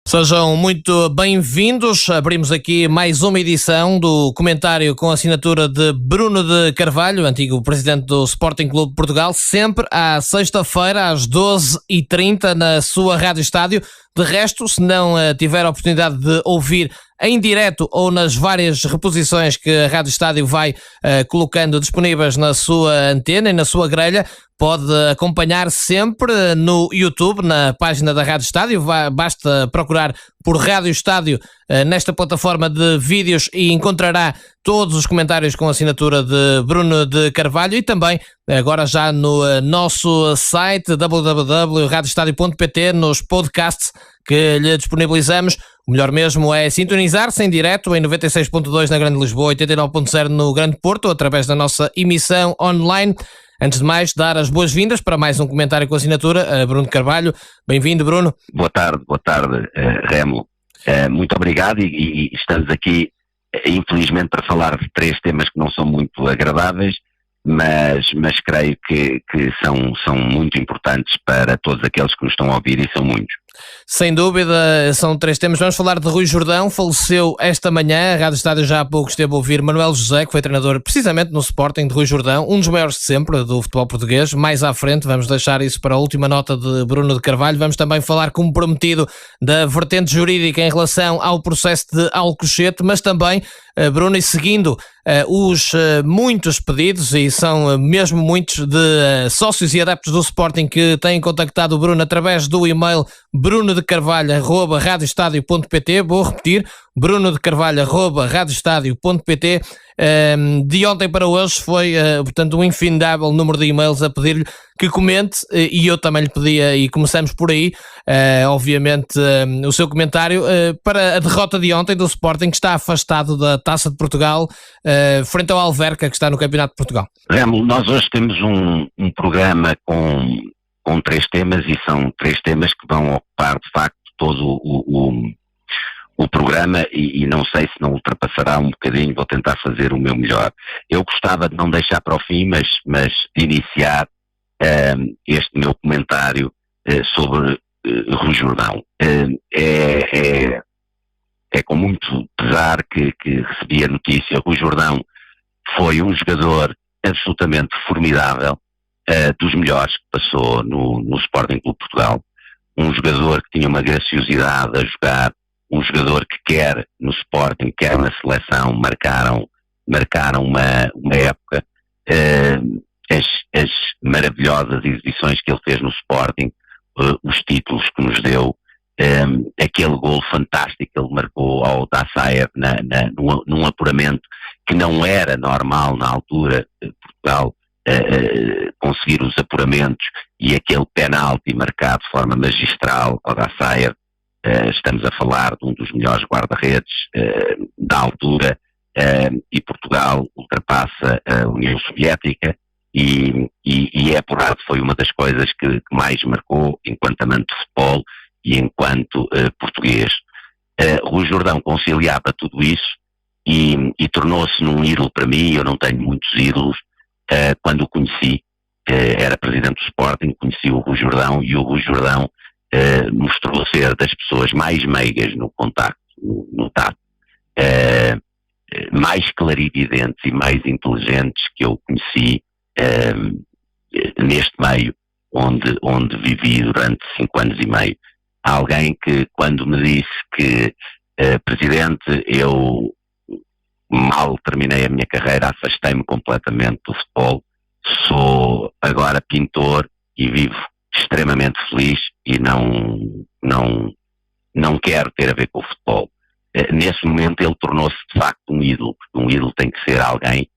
Sejam muito bem-vindos. Abrimos aqui mais uma edição do comentário com a assinatura de Bruno de Carvalho, antigo presidente do Sporting Clube de Portugal, sempre à sexta-feira às 12h30 na sua Rádio Estádio. De resto, se não tiver a oportunidade de ouvir em direto ou nas várias reposições que a Rádio Estádio vai colocando disponíveis na sua antena e na sua grelha, pode acompanhar sempre no YouTube, na página da Rádio Estádio. Basta procurar por Rádio Estádio nesta plataforma de vídeos e encontrará todos os comentários com a assinatura de Bruno de Carvalho e também agora já no nosso site www.radioestadio.pt, nos podcasts que lhe disponibilizamos. O melhor mesmo é sintonizar-se em direto em 96.2 na Grande Lisboa, 89.0 no Grande Porto, através da nossa emissão online. Antes de mais, dar as boas-vindas para mais um comentário com assinatura a Bruno de Carvalho. Bem-vindo, Bruno. Boa tarde, Remo. Muito obrigado e estamos aqui, infelizmente, para falar de três temas que não são muito agradáveis, mas creio que são muito importantes para todos aqueles que nos estão a ouvir, e são muitos. Sem dúvida, são três temas. Vamos falar de Rui Jordão, faleceu esta manhã. A Rádio Estádio já há pouco esteve a ouvir Manuel José, que foi treinador precisamente no Sporting de Rui Jordão, um dos maiores de sempre do futebol português. Mais à frente vamos deixar isso para a última nota de Bruno de Carvalho. Vamos também falar, como prometido, da vertente jurídica em relação ao processo de Alcochete, mas também, Bruno, e seguindo os muitos pedidos, e são mesmo muitos, de sócios e adeptos do Sporting que têm contactado o Bruno através do e-mail brunodecarvalho@radioestadio.pt. Vou repetir, brunodecarvalho@radioestadio.pt. De ontem para hoje foi, portanto, um infindável número de e-mails a pedir-lhe que comente, e eu também lhe pedia, e começamos por aí, obviamente, o seu comentário para a derrota de ontem do Sporting, que está afastado da Taça de Portugal, frente ao Alverca, que está no Campeonato de Portugal. Remo, nós hoje temos um programa com três temas, e são três temas que vão ocupar, de facto, todo o programa, e não sei se não ultrapassará um bocadinho. Vou tentar fazer o meu melhor. Eu gostava de não deixar para o fim, mas de iniciar este meu comentário sobre Rui Jordão. É com muito pesar que recebi a notícia. Rui Jordão foi um jogador absolutamente formidável, dos melhores que passou no Sporting Clube de Portugal. Um jogador que tinha uma graciosidade a jogar, um jogador que quer no Sporting, quer na seleção, marcaram uma época. As maravilhosas exibições que ele fez no Sporting, os títulos que nos deu, aquele golo fantástico que ele marcou ao Dassaev num apuramento que não era normal na altura de Portugal conseguir os apuramentos, e aquele penalti marcado de forma magistral ao Dassaev. Estamos a falar de um dos melhores guarda-redes da altura, e Portugal ultrapassa a União Soviética, e é por lado, foi uma das coisas que mais marcou enquanto amante de futebol e enquanto português. Rui Jordão conciliava tudo isso e tornou-se num ídolo para mim. Eu não tenho muitos ídolos. Quando o conheci, era presidente do Sporting, conheci o Rui Jordão, e o Rui Jordão mostrou ser das pessoas mais meigas no contacto, no tato, mais clarividentes e mais inteligentes que eu conheci neste meio onde vivi durante 5 anos e meio. Alguém que, quando me disse que presidente, eu mal terminei a minha carreira, afastei-me completamente do futebol, sou agora pintor e vivo extremamente feliz, e não quero ter a ver com o futebol. Nesse momento ele tornou-se de facto um ídolo, porque um ídolo tem que ser alguém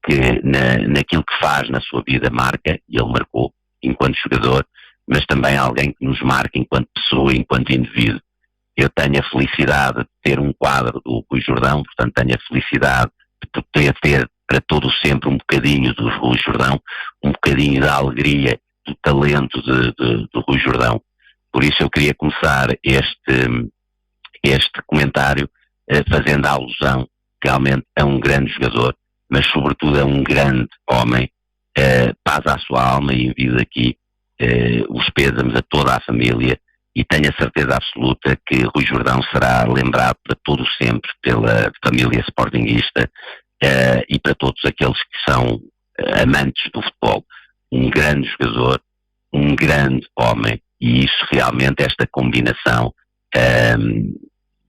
que naquilo que faz na sua vida marca, e ele marcou enquanto jogador, mas também alguém que nos marca enquanto pessoa, enquanto indivíduo. Eu tenho a felicidade de ter um quadro do Rui Jordão, portanto tenho a felicidade de poder ter para todo sempre um bocadinho do Rui Jordão, um bocadinho da alegria, do talento do Rui Jordão. Por isso eu queria começar este comentário fazendo a alusão realmente a um grande jogador, mas sobretudo a um grande homem. Paz à sua alma, e envio aqui os pêsames a toda a família e tenho a certeza absoluta que Rui Jordão será lembrado para todo sempre pela família sportinguista e para todos aqueles que são amantes do futebol. Um grande jogador, um grande homem, e isso realmente, esta combinação,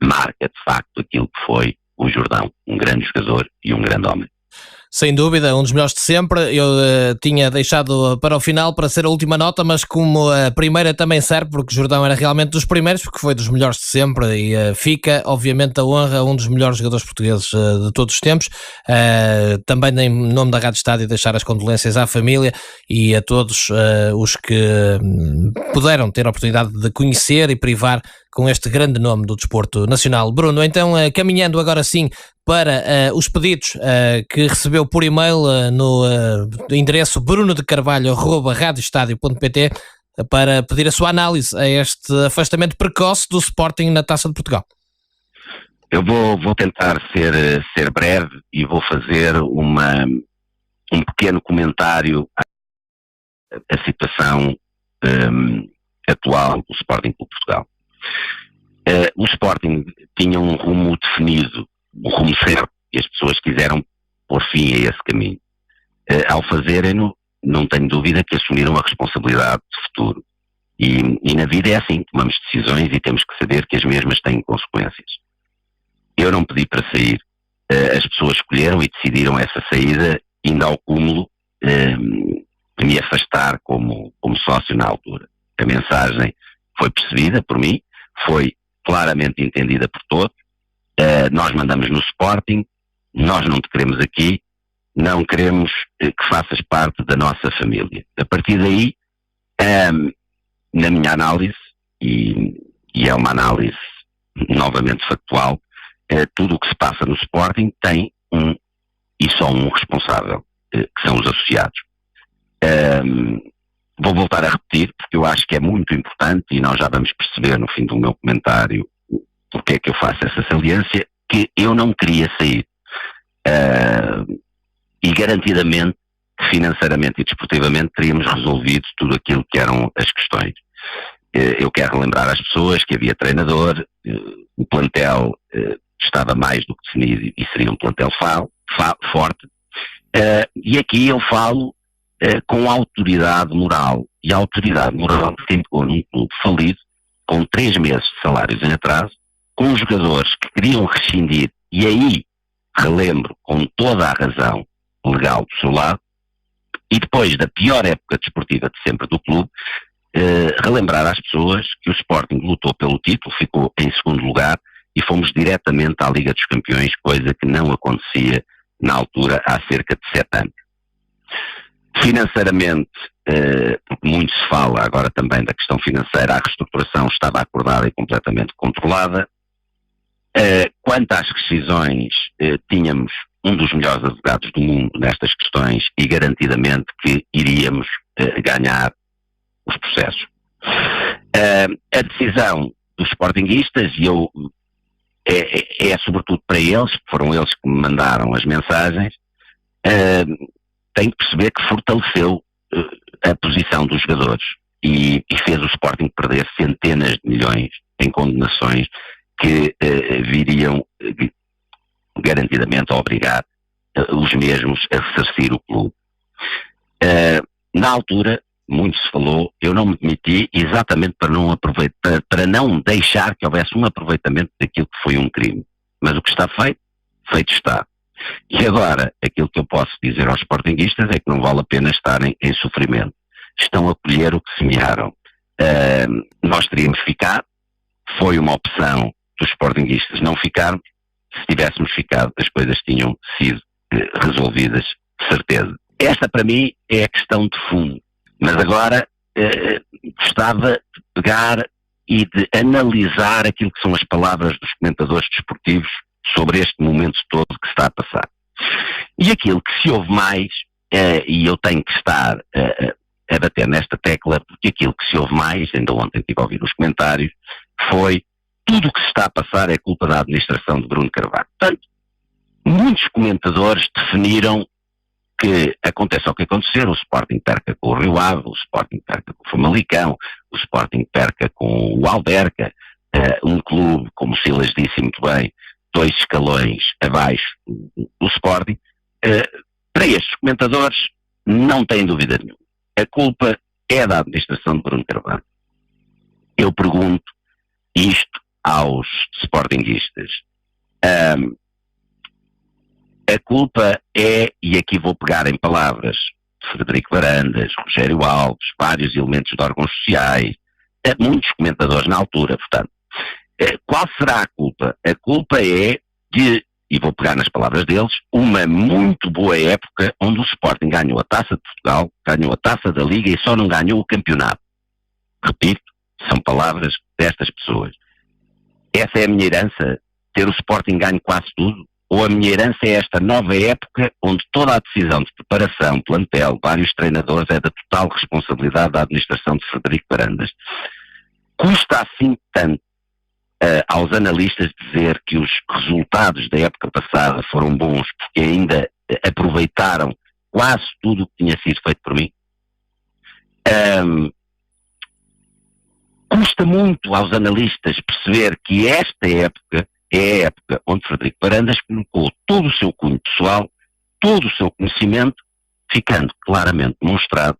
marca de facto aquilo que foi o Jordão, um grande jogador e um grande homem. Sem dúvida, um dos melhores de sempre. Eu tinha deixado para o final para ser a última nota, mas como a primeira também serve, porque Jordão era realmente dos primeiros, porque foi dos melhores de sempre, e fica, obviamente, a honra, um dos melhores jogadores portugueses de todos os tempos. Também em nome da Rádio Estádio deixar as condolências à família e a todos os que puderam ter a oportunidade de conhecer e privar com este grande nome do desporto nacional. Bruno, então caminhando agora sim para os pedidos que recebeu por e-mail no endereço brunodecarvalho@radioestadio.pt para pedir a sua análise a este afastamento precoce do Sporting na Taça de Portugal. Eu vou tentar ser breve e vou fazer um pequeno comentário à situação atual do Sporting Clube Portugal. O Sporting tinha um rumo definido, um rumo certo, e as pessoas quiseram pôr fim a esse caminho. Ao fazerem-no, não tenho dúvida que assumiram a responsabilidade de futuro. E na vida é assim, tomamos decisões e temos que saber que as mesmas têm consequências. Eu não pedi para sair, as pessoas escolheram e decidiram essa saída, indo ao cúmulo de me afastar como sócio na altura. A mensagem foi percebida por mim, foi claramente entendida por todos. Nós mandamos no Sporting, nós não te queremos aqui, não queremos que faças parte da nossa família. A partir daí, na minha análise, e é uma análise novamente factual, tudo o que se passa no Sporting tem e só um responsável, que são os associados. Vou voltar a repetir, porque eu acho que é muito importante, e nós já vamos perceber no fim do meu comentário porque é que eu faço essa saliência, que eu não queria sair. E garantidamente, financeiramente e desportivamente, teríamos resolvido tudo aquilo que eram as questões. Eu quero lembrar às pessoas que havia treinador, o plantel estava mais do que definido e seria um plantel forte. E aqui eu falo com autoridade moral, e a autoridade moral que ficou num clube falido, com 3 meses de salários em atraso, com jogadores que queriam rescindir, e aí, relembro, com toda a razão legal do seu lado, e depois da pior época desportiva de sempre do clube, relembrar às pessoas que o Sporting lutou pelo título, ficou em segundo lugar, e fomos diretamente à Liga dos Campeões, coisa que não acontecia na altura há cerca de 7 anos. Financeiramente, porque muito se fala agora também da questão financeira, a reestruturação estava acordada e completamente controlada. Quanto às rescisões, tínhamos um dos melhores advogados do mundo nestas questões e garantidamente que iríamos ganhar os processos. A decisão dos sportinguistas, e é sobretudo para eles, foram eles que me mandaram as mensagens, tem que perceber que fortaleceu a posição dos jogadores e fez o Sporting perder centenas de milhões em condenações que viriam garantidamente a obrigar os mesmos a ressarcir o clube. Na altura, muito se falou, eu não me demiti exatamente para não deixar que houvesse um aproveitamento daquilo que foi um crime. Mas o que está feito, feito está. E agora, aquilo que eu posso dizer aos sportinguistas é que não vale a pena estarem em sofrimento. Estão a colher o que semearam. Nós teríamos ficado, foi uma opção dos sportinguistas não ficarmos. Se tivéssemos ficado, as coisas tinham sido resolvidas, de certeza. Esta, para mim, é a questão de fundo. Mas agora, gostava de pegar e de analisar aquilo que são as palavras dos comentadores desportivos sobre este momento todo que se está a passar. E aquilo que se ouve mais, e eu tenho que estar a bater nesta tecla, porque aquilo que se ouve mais, ainda ontem estive a ouvir os comentários, foi tudo o que se está a passar é culpa da administração de Bruno Carvalho. Portanto, muitos comentadores definiram que aconteça o que acontecer, o Sporting perca com o Rio Ave, o Sporting perca com o Famalicão, o Sporting perca com o Alverca, um clube, como o Silas disse muito bem, 2 escalões abaixo do Sporting, para estes comentadores não tem dúvida nenhuma. A culpa é da administração de Bruno Carvalho. Eu pergunto isto aos sportinguistas. A culpa é, e aqui vou pegar em palavras de Frederico Varandas, Rogério Alves, vários elementos de órgãos sociais, muitos comentadores na altura, portanto. Qual será a culpa? A culpa é de, e vou pegar nas palavras deles, uma muito boa época onde o Sporting ganhou a Taça de Portugal, ganhou a Taça da Liga e só não ganhou o campeonato. Repito, são palavras destas pessoas. Essa é a minha herança, ter o Sporting ganho quase tudo? Ou a minha herança é esta nova época onde toda a decisão de preparação, plantel, vários treinadores é da total responsabilidade da administração de Frederico Varandas? Custa assim tanto aos analistas dizer que os resultados da época passada foram bons porque ainda aproveitaram quase tudo o que tinha sido feito por mim? Custa muito aos analistas perceber que esta época é a época onde Frederico Varandas colocou todo o seu cunho pessoal, todo o seu conhecimento, ficando claramente demonstrado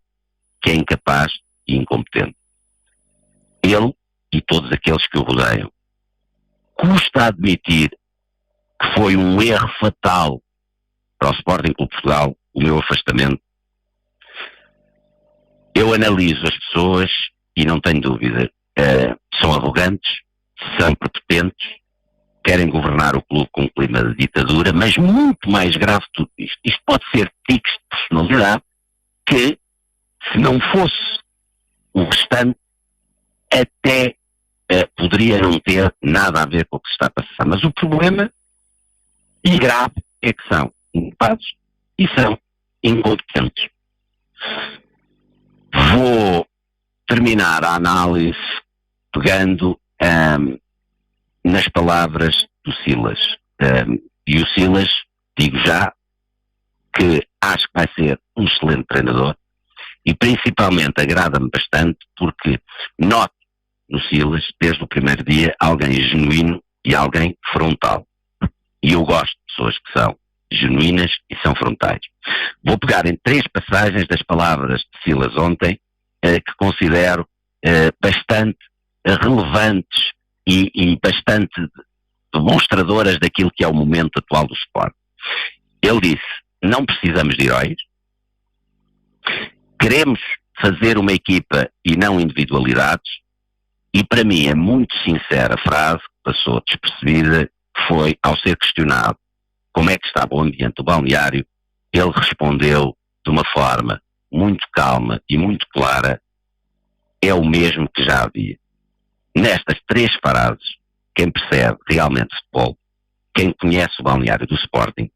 que é incapaz e incompetente. Ele e todos aqueles que o rodeiam. Custa admitir que foi um erro fatal para o Sporting Clube de Portugal o meu afastamento. Eu analiso as pessoas e não tenho dúvida, são arrogantes, são prepotentes, querem governar o clube com um clima de ditadura, mas muito mais grave tudo isto. Isto pode ser tiques de personalidade que, se não fosse o restante, até poderia não ter nada a ver com o que se está a passar. Mas o problema, e grave, é que são incapazes e são incompetentes. Vou terminar a análise pegando nas palavras do Silas. E o Silas, digo já, que acho que vai ser um excelente treinador e principalmente agrada-me bastante porque noto no Silas, desde o primeiro dia, alguém genuíno e alguém frontal. E eu gosto de pessoas que são genuínas e são frontais. Vou pegar em 3 passagens das palavras de Silas ontem que considero bastante relevantes e bastante demonstradoras daquilo que é o momento atual do Sport. Ele disse, não precisamos de heróis, queremos fazer uma equipa e não individualidades, e para mim é muito sincera a frase que passou despercebida, foi ao ser questionado como é que estava o ambiente do balneário, ele respondeu de uma forma muito calma e muito clara, é o mesmo que já havia. Nestas 3 frases, quem percebe realmente futebol, quem conhece o balneário do Sporting,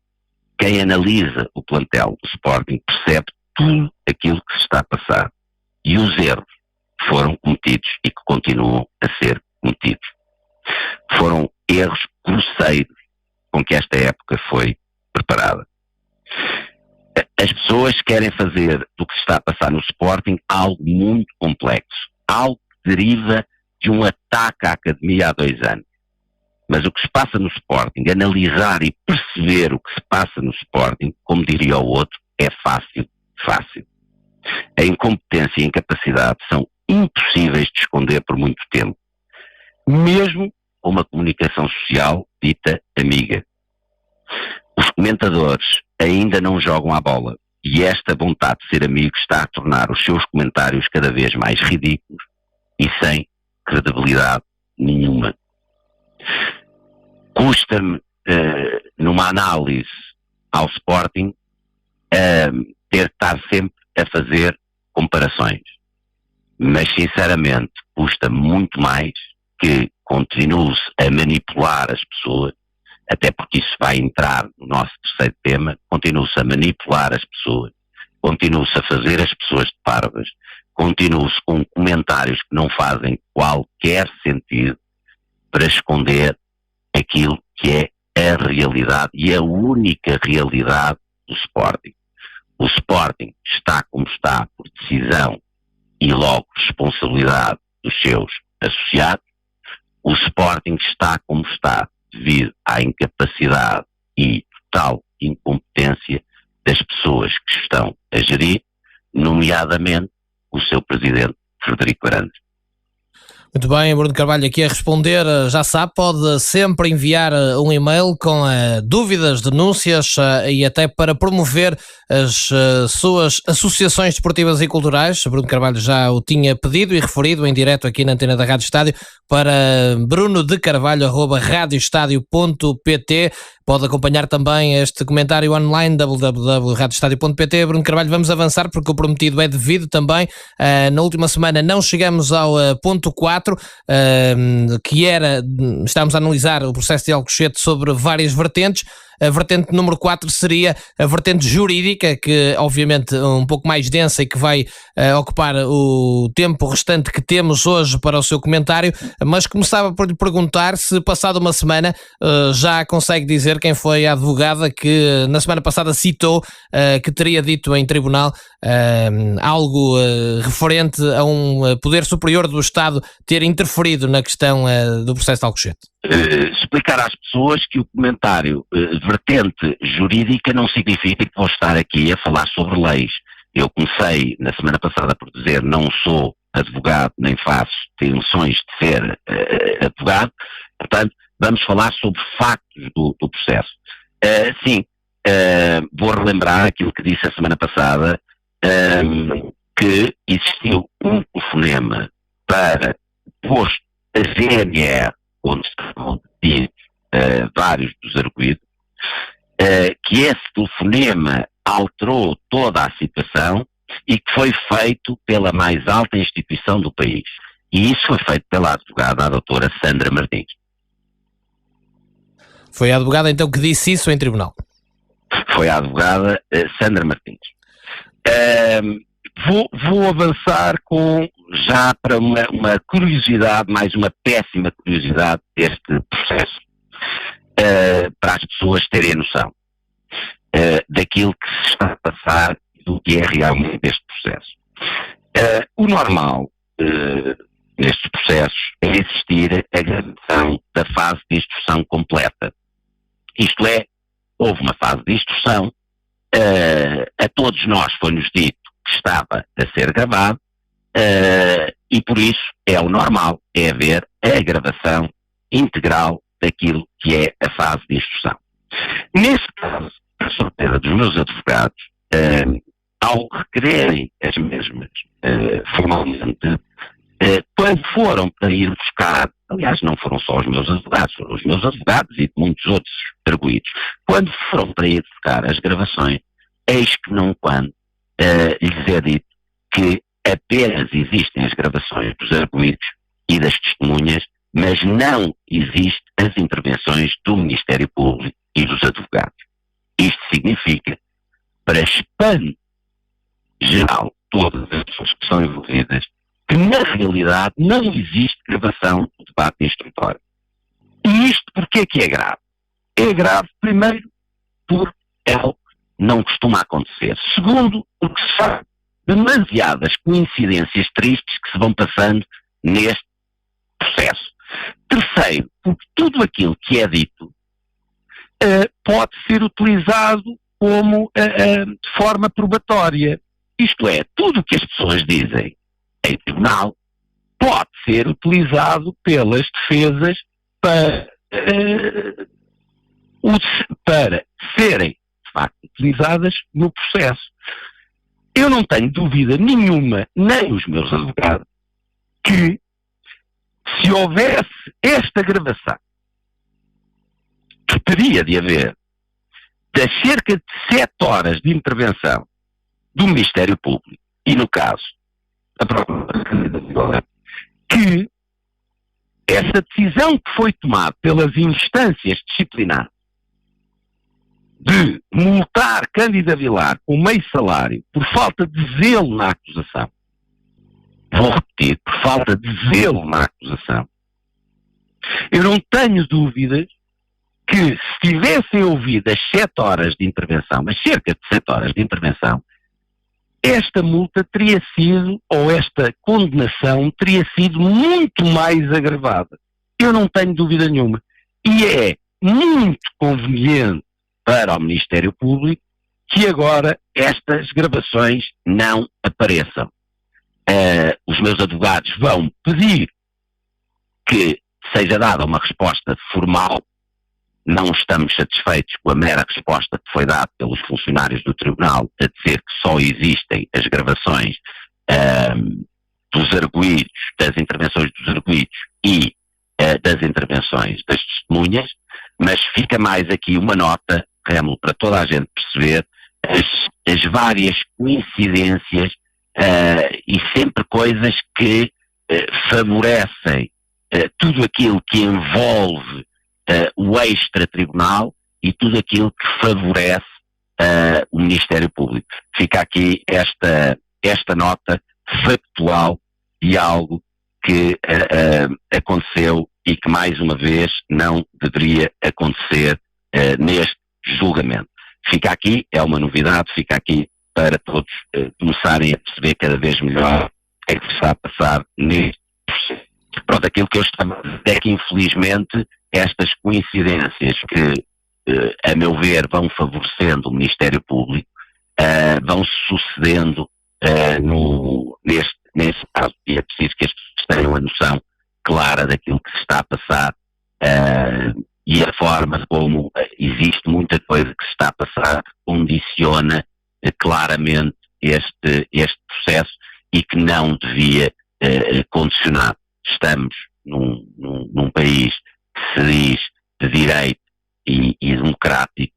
quem analisa o plantel do Sporting, percebe tudo aquilo que se está a passar. E os erros foram cometidos e que continuam a ser cometidos. Foram erros grosseiros com que esta época foi preparada. As pessoas querem fazer do que se está a passar no Sporting algo muito complexo, algo que deriva de um ataque à academia há 2 anos. Mas o que se passa no Sporting, analisar e perceber o que se passa no Sporting, como diria o outro, é fácil. A incompetência e a incapacidade são impossíveis de esconder por muito tempo, mesmo com uma comunicação social dita amiga. Os comentadores ainda não jogam à bola e esta vontade de ser amigo está a tornar os seus comentários cada vez mais ridículos e sem credibilidade nenhuma. Custa-me, numa análise ao Sporting, ter de estar sempre a fazer comparações. Mas, sinceramente, custa-me muito mais que continue-se a manipular as pessoas, até porque isso vai entrar no nosso terceiro tema, continue-se a manipular as pessoas, continue-se a fazer as pessoas de parvas, continue-se com comentários que não fazem qualquer sentido para esconder aquilo que é a realidade e a única realidade do Sporting. O Sporting está como está por decisão e logo responsabilidade dos seus associados. O Sporting está como está devido à incapacidade e total incompetência das pessoas que estão a gerir, nomeadamente o seu presidente, Frederico Varandas. Muito bem, Bruno Carvalho aqui a responder, já sabe, pode sempre enviar um e-mail com dúvidas, denúncias e até para promover as suas associações desportivas e culturais. Bruno Carvalho já o tinha pedido e referido em direto aqui na antena da Rádio Estádio para brunodecarvalho@radioestadio.pt. Pode acompanhar também este comentário online www.radioestadio.pt. Bruno Carvalho, vamos avançar porque o prometido é devido também. Na última semana não chegamos ao ponto 4, que era, estamos a analisar o processo de Alcochete sobre várias vertentes. A vertente número 4 seria a vertente jurídica, que obviamente um pouco mais densa e que vai ocupar o tempo restante que temos hoje para o seu comentário, mas começava por lhe perguntar se, passado uma semana, já consegue dizer quem foi a advogada que na semana passada citou que teria dito em tribunal algo referente a um poder superior do Estado ter interferido na questão do processo de Alcochete. Explicar às pessoas que o comentário vertente jurídica não significa que vou estar aqui a falar sobre leis. Eu comecei na semana passada por dizer não sou advogado, nem faço intenções de ser advogado, portanto vamos falar sobre factos do processo. Vou relembrar aquilo que disse a semana passada, que existiu um telefonema para o posto da GNR, onde estavam detidos vários dos arguidos, que esse telefonema alterou toda a situação e que foi feito pela mais alta instituição do país. E isso foi feito pela advogada, a doutora Sandra Martins. Foi a advogada então que disse isso em tribunal? Foi a advogada Sandra Martins. Vou avançar já para uma curiosidade, mais uma péssima curiosidade deste processo, para as pessoas terem noção daquilo que se está a passar e do que é realmente este processo. O normal nestes processos é existir a gravação da fase de instrução completa. Isto é, houve uma fase de instrução, a todos nós foi-nos dito que estava a ser gravado, e por isso é o normal, é haver a gravação integral daquilo que é a fase de instrução. Nesse caso, a surpresa dos meus advogados, ao requererem as mesmas formalmente, quando foram para ir buscar, aliás não foram só os meus advogados, foram os meus advogados e muitos outros arguidos, quando foram para ir buscar as gravações, eis que não quando lhes é dito que apenas existem as gravações dos arguidos e das testemunhas, mas não existem as intervenções do Ministério Público e dos advogados. Isto significa, para espanto geral, todas as pessoas que são envolvidas, que na realidade não existe gravação do debate instrutório. E isto porquê que é grave? É grave, primeiro, porque é algo que não costuma acontecer. Segundo, porque se faz demasiadas coincidências tristes que se vão passando neste processo. Terceiro, porque tudo aquilo que é dito pode ser utilizado como de forma probatória. Isto é, tudo o que as pessoas dizem em tribunal pode ser utilizado pelas defesas para serem, de facto, utilizadas no processo. Eu não tenho dúvida nenhuma, nem os meus advogados, que se houvesse esta gravação, que teria de haver, das cerca de 7 horas de intervenção do Ministério Público, e no caso, a própria que essa decisão que foi tomada pelas instâncias disciplinares de multar Cândido Vilar com meio salário por falta de zelo na acusação, vou repetir, por falta de zelo na acusação, eu não tenho dúvidas que se tivessem ouvido as 7 horas de intervenção, mas cerca de 7 horas de intervenção, esta multa teria sido, ou esta condenação teria sido muito mais agravada. Eu não tenho dúvida nenhuma. E é muito conveniente para o Ministério Público que agora estas gravações não apareçam. Os meus advogados vão pedir que seja dada uma resposta formal. Não estamos satisfeitos com a mera resposta que foi dada pelos funcionários do Tribunal a dizer que só existem as gravações dos arguidos, das intervenções dos arguidos e das intervenções das testemunhas, mas fica mais aqui uma nota, Remo, para toda a gente perceber as várias coincidências e sempre coisas que favorecem tudo aquilo que envolve o extra-tribunal e tudo aquilo que favorece o Ministério Público. Fica aqui esta nota factual de algo que aconteceu e que, mais uma vez, não deveria acontecer neste julgamento. Fica aqui, é uma novidade, fica aqui para todos começarem a perceber cada vez melhor o que é que se está a passar neste processo. Pronto, aquilo que eu estava a dizer é que, infelizmente, estas coincidências que, a meu ver, vão favorecendo o Ministério Público, vão sucedendo neste caso, e é preciso que as pessoas tenham a noção clara daquilo que se está a passar e a forma como existe muita coisa que se está a passar condiciona claramente este processo e que não devia condicionar. Estamos num país que se diz de direito e democrático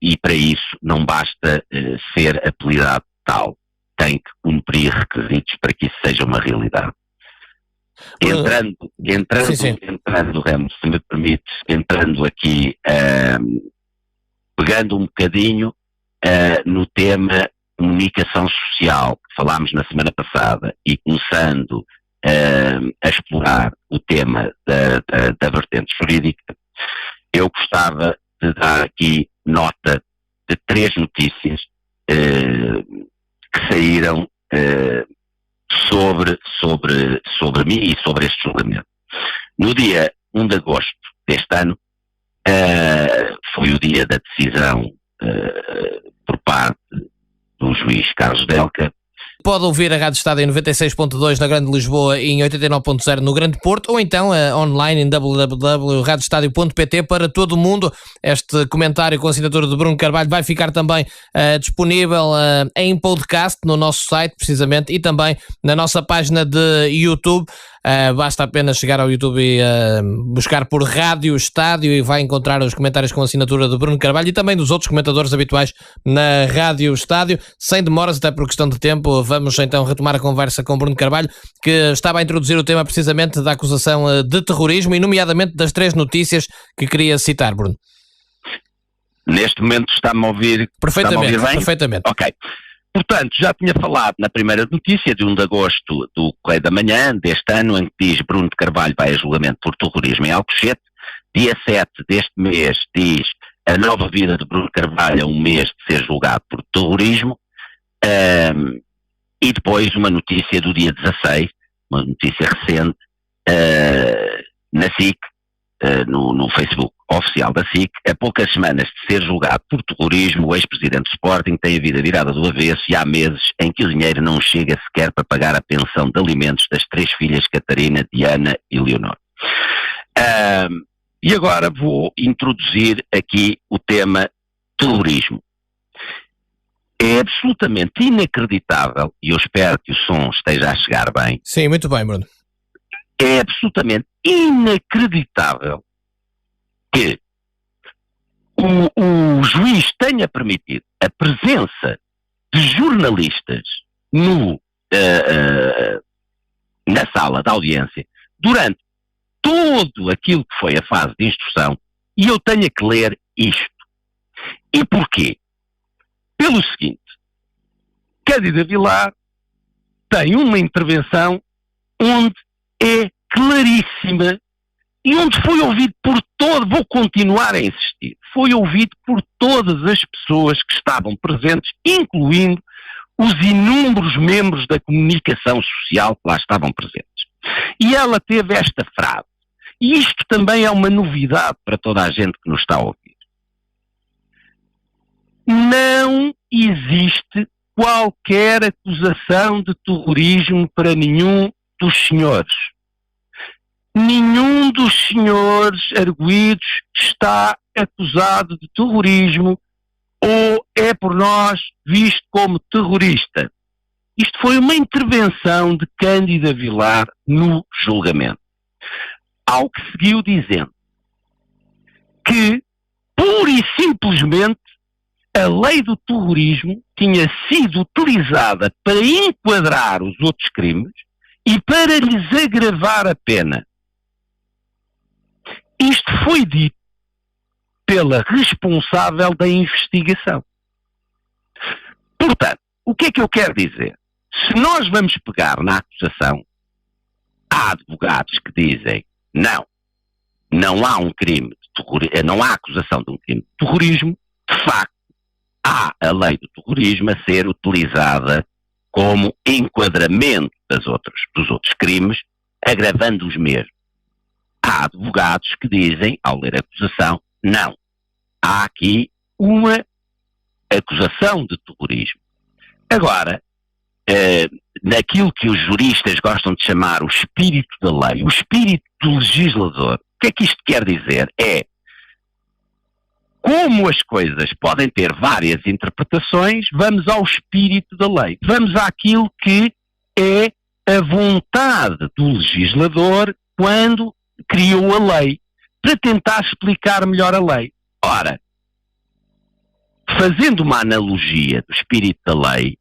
e para isso não basta ser apelidado tal, tem que cumprir requisitos para que isso seja uma realidade. Entrando, Remo, se me permite, entrando aqui, pegando um bocadinho no tema comunicação social, que falámos na semana passada, e começando a explorar o tema da vertente jurídica, eu gostava de dar aqui nota de 3 notícias que saíram sobre mim e sobre este julgamento. No dia 1 de agosto deste ano, foi o dia da decisão por parte do juiz Carlos Delca. Pode ouvir a Rádio Estádio em 96.2 na Grande Lisboa e em 89.0 no Grande Porto, ou então online em www.radioestadio.pt para todo o mundo. Este comentário com a assinatura de Bruno Carvalho vai ficar também disponível em podcast no nosso site, precisamente, e também na nossa página de YouTube. Basta apenas chegar ao YouTube e buscar por Rádio Estádio e vai encontrar os comentários com a assinatura de Bruno Carvalho e também dos outros comentadores habituais na Rádio Estádio. Sem demoras, até por questão de tempo, vamos então retomar a conversa com Bruno Carvalho, que estava a introduzir o tema precisamente da acusação de terrorismo e nomeadamente das 3 notícias que queria citar, Bruno. Neste momento está-me a ouvir? Perfeitamente, está-me a ouvir bem? Perfeitamente. Ok. Portanto, já tinha falado na primeira notícia de 1 de agosto do Correio da Manhã deste ano, em que diz Bruno de Carvalho vai a julgamento por terrorismo em Alcochete. Dia 7 deste mês diz a nova vida de Bruno Carvalho a um mês de ser julgado por terrorismo. E depois uma notícia do dia 16, uma notícia recente, na SIC, no Facebook oficial da SIC, a poucas semanas de ser julgado por terrorismo, o ex-presidente do Sporting tem a vida virada do avesso e há meses em que o dinheiro não chega sequer para pagar a pensão de alimentos das 3 filhas Catarina, Diana e Leonor. E agora vou introduzir aqui o tema terrorismo. É absolutamente inacreditável, e eu espero que o som esteja a chegar bem. Sim, muito bem, Bruno. É absolutamente inacreditável que o juiz tenha permitido a presença de jornalistas na sala da audiência durante todo aquilo que foi a fase de instrução e eu tenha que ler isto. E porquê? Pelo seguinte, Cândida Vilar tem uma intervenção onde é claríssima e onde foi ouvido por vou continuar a insistir, foi ouvido por todas as pessoas que estavam presentes, incluindo os inúmeros membros da comunicação social que lá estavam presentes. E ela teve esta frase, e isto também é uma novidade para toda a gente que nos está a ouvir. Não existe qualquer acusação de terrorismo para nenhum dos senhores. Nenhum dos senhores arguidos está acusado de terrorismo ou é por nós visto como terrorista. Isto foi uma intervenção de Cândida Vilar no julgamento. Ao que seguiu dizendo que, pura e simplesmente, a lei do terrorismo tinha sido utilizada para enquadrar os outros crimes e para lhes agravar a pena. Isto foi dito pela responsável da investigação. Portanto, o que é que eu quero dizer? Se nós vamos pegar na acusação, há advogados que dizem não há um crime de terrorismo, não há acusação de um crime de terrorismo, de facto, há a lei do terrorismo a ser utilizada como enquadramento dos outros crimes, agravando os mesmos. Há advogados que dizem, ao ler a acusação, não, há aqui uma acusação de terrorismo. Agora, naquilo que os juristas gostam de chamar o espírito da lei, o espírito do legislador, o que é que isto quer dizer? É como as coisas podem ter várias interpretações, vamos ao espírito da lei. Vamos àquilo que é a vontade do legislador quando criou a lei, para tentar explicar melhor a lei. Ora, fazendo uma analogia do espírito da lei,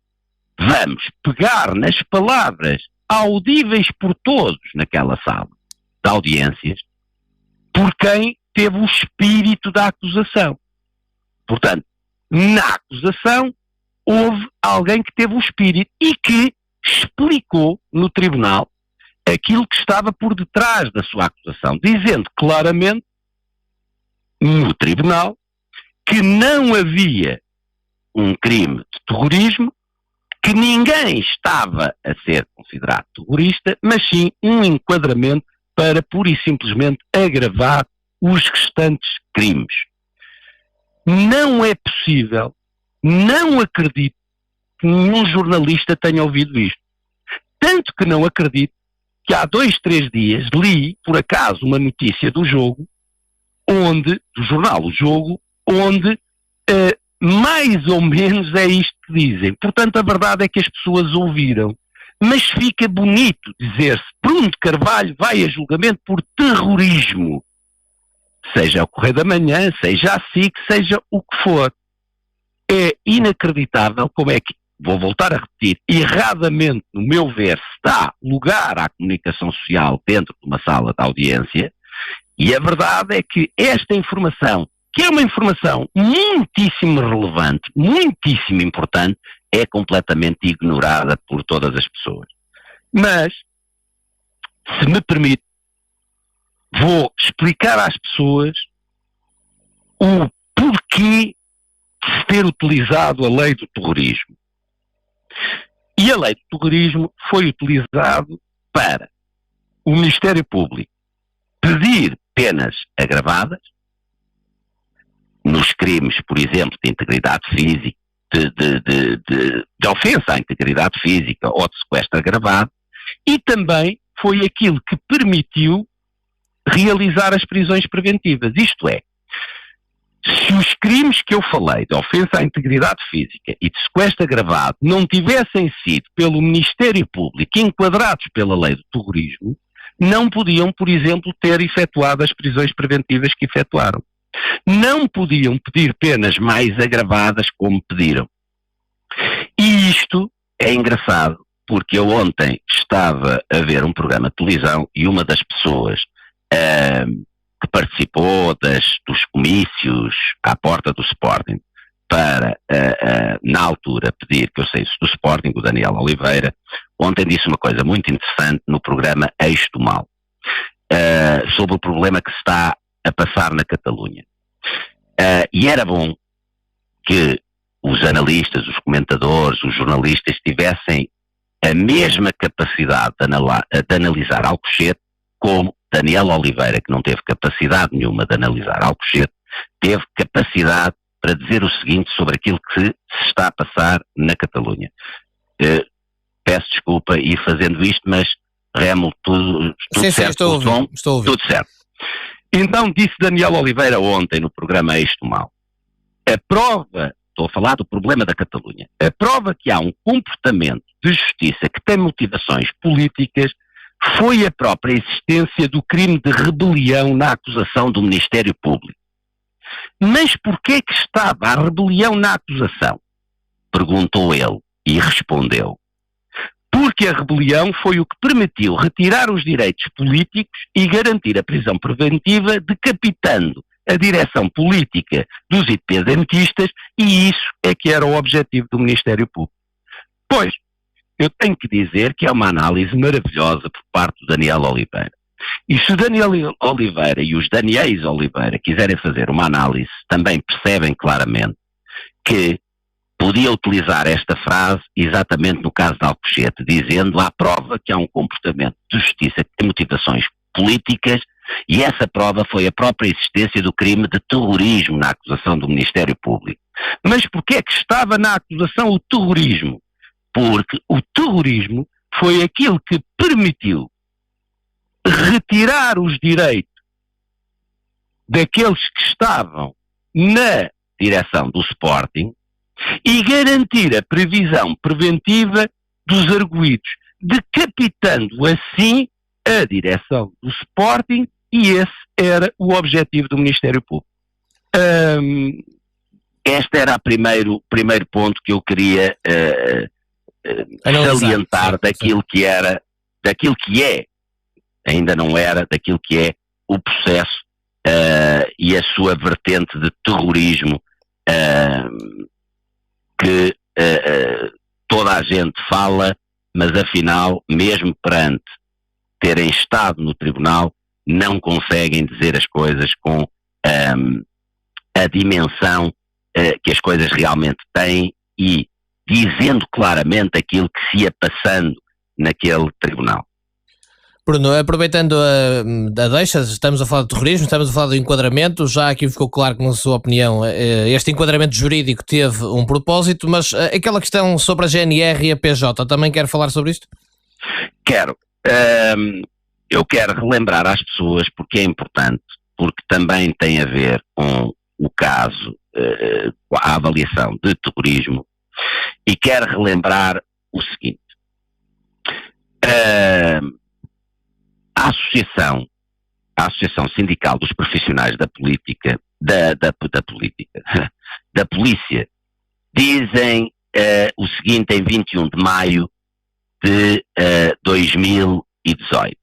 vamos pegar nas palavras audíveis por todos naquela sala de audiências, por quem teve o espírito da acusação. Portanto, na acusação, houve alguém que teve o espírito e que explicou no tribunal aquilo que estava por detrás da sua acusação, dizendo claramente no tribunal que não havia um crime de terrorismo, que ninguém estava a ser considerado terrorista, mas sim um enquadramento para pura e simplesmente agravar os restantes crimes. Não é possível, não acredito que nenhum jornalista tenha ouvido isto. Tanto que não acredito que há 2, 3 dias li, por acaso, uma notícia do Jogo, do jornal O Jogo, onde mais ou menos é isto que dizem. Portanto, a verdade é que as pessoas ouviram. Mas fica bonito dizer-se Bruno de Carvalho vai a julgamento por terrorismo. Seja o Correio da Manhã, seja a SIC, seja o que for. É inacreditável como é que, vou voltar a repetir, erradamente, no meu ver, se dá lugar à comunicação social dentro de uma sala de audiência, e a verdade é que esta informação, que é uma informação muitíssimo relevante, muitíssimo importante, é completamente ignorada por todas as pessoas. Mas, se me permite, vou explicar às pessoas o porquê de se ter utilizado a lei do terrorismo. E a lei do terrorismo foi utilizado para o Ministério Público pedir penas agravadas nos crimes, por exemplo, de integridade física, de ofensa à integridade física ou de sequestro agravado, e também foi aquilo que permitiu realizar as prisões preventivas. Isto é, se os crimes que eu falei de ofensa à integridade física e de sequestro agravado não tivessem sido pelo Ministério Público enquadrados pela lei do terrorismo, não podiam, por exemplo, ter efetuado as prisões preventivas que efetuaram. Não podiam pedir penas mais agravadas como pediram. E isto é engraçado, porque eu ontem estava a ver um programa de televisão e uma das pessoas que participou dos comícios à porta do Sporting para, na altura, pedir que eu saísse do Sporting, o Daniel Oliveira, ontem disse uma coisa muito interessante no programa Eixo do Mal, sobre o problema que se está a passar na Catalunha. E era bom que os analistas, os comentadores, os jornalistas tivessem a mesma capacidade de analisar Alcochete como Daniel Oliveira, que não teve capacidade nenhuma de analisar Alcochete, teve capacidade para dizer o seguinte sobre aquilo que se está a passar na Catalunha. Peço desculpa ir fazendo isto, mas Remo, tudo sim, certo, estou a ouvir. tudo certo. Então disse Daniel Oliveira ontem no programa Isto Mal, a prova, estou a falar do problema da Catalunha, a prova que há um comportamento de justiça que tem motivações políticas foi a própria existência do crime de rebelião na acusação do Ministério Público. Mas porquê que estava a rebelião na acusação? Perguntou ele e respondeu: porque a rebelião foi o que permitiu retirar os direitos políticos e garantir a prisão preventiva, decapitando a direção política dos independentistas, e isso é que era o objetivo do Ministério Público. Pois, eu tenho que dizer que é uma análise maravilhosa por parte do Daniel Oliveira. E se o Daniel Oliveira e os Daniéis Oliveira quiserem fazer uma análise, também percebem claramente que podia utilizar esta frase exatamente no caso de Alcochete, dizendo à prova que há um comportamento de justiça que tem motivações políticas, e essa prova foi a própria existência do crime de terrorismo na acusação do Ministério Público. Mas porquê é que estava na acusação o terrorismo? Porque o terrorismo foi aquilo que permitiu retirar os direitos daqueles que estavam na direção do Sporting e garantir a previsão preventiva dos arguidos, decapitando assim a direção do Sporting, e esse era o objetivo do Ministério Público. Este era o primeiro ponto que eu queria salientar daquilo que era, daquilo que é, ainda não era, daquilo que é o processo e a sua vertente de terrorismo que toda a gente fala, mas afinal, mesmo perante terem estado no tribunal, não conseguem dizer as coisas com a dimensão que as coisas realmente têm e dizendo claramente aquilo que se ia passando naquele tribunal. Bruno, aproveitando a deixa, estamos a falar de terrorismo, estamos a falar do enquadramento, já aqui ficou claro que, na sua opinião, este enquadramento jurídico teve um propósito, mas aquela questão sobre a GNR e a PJ, também quer falar sobre isto? Quero. Eu quero relembrar às pessoas porque é importante, porque também tem a ver com o caso, a avaliação de terrorismo, e quero relembrar o seguinte. A Associação Sindical dos Profissionais da Política, da Polícia, dizem o seguinte em 21 de maio de 2018.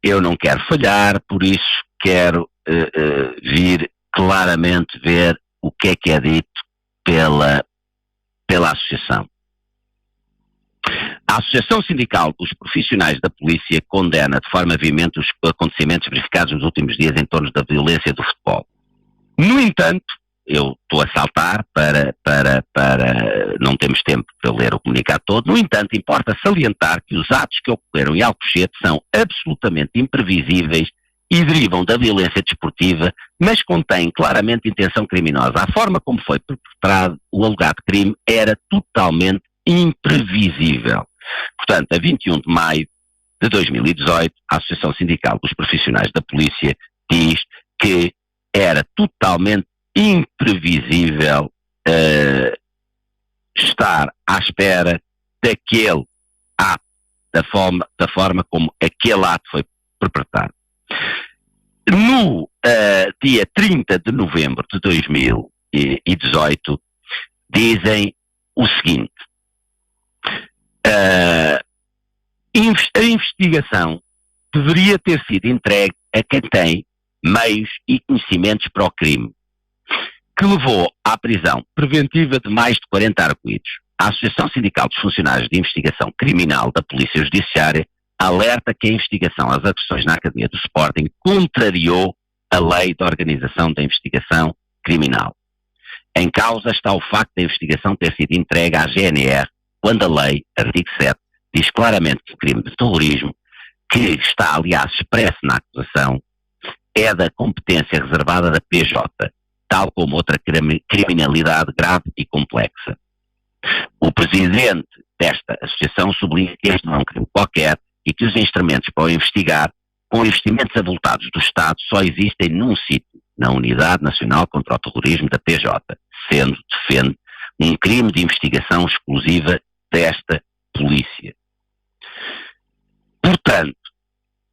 Eu não quero falhar, por isso quero vir claramente ver o que é dito pela Associação. A Associação Sindical dos Profissionais da Polícia condena de forma veemente os acontecimentos verificados nos últimos dias em torno da violência do futebol. No entanto, eu estou a saltar para não temos tempo para ler o comunicado todo, no entanto, importa salientar que os atos que ocorreram em Alcochete são absolutamente imprevisíveis e derivam da violência desportiva, mas contêm claramente intenção criminosa. A forma como foi perpetrado o alegado crime era totalmente imprevisível. Portanto, a 21 de maio de 2018, a Associação Sindical dos Profissionais da Polícia diz que era totalmente imprevisível estar à espera daquele ato, da forma como aquele ato foi perpetrado. No dia 30 de novembro de 2018, dizem o seguinte: a investigação deveria ter sido entregue a quem tem meios e conhecimentos para o crime, que levou à prisão preventiva de mais de 40 arguidos. A Associação Sindical dos Funcionários de Investigação Criminal da Polícia Judiciária alerta que a investigação às agressões na Academia do Sporting contrariou a lei de organização da investigação criminal. Em causa está o facto da investigação ter sido entregue à GNR, quando a lei, artigo 7, diz claramente que o crime de terrorismo, que está aliás expresso na acusação, é da competência reservada da PJ, tal como outra criminalidade grave e complexa. O presidente desta associação sublinha que este não é um crime qualquer e que os instrumentos para o investigar, com investimentos avultados do Estado, só existem num sítio, na Unidade Nacional contra o Terrorismo da PJ, sendo, defende, um crime de investigação exclusiva desta polícia. Portanto,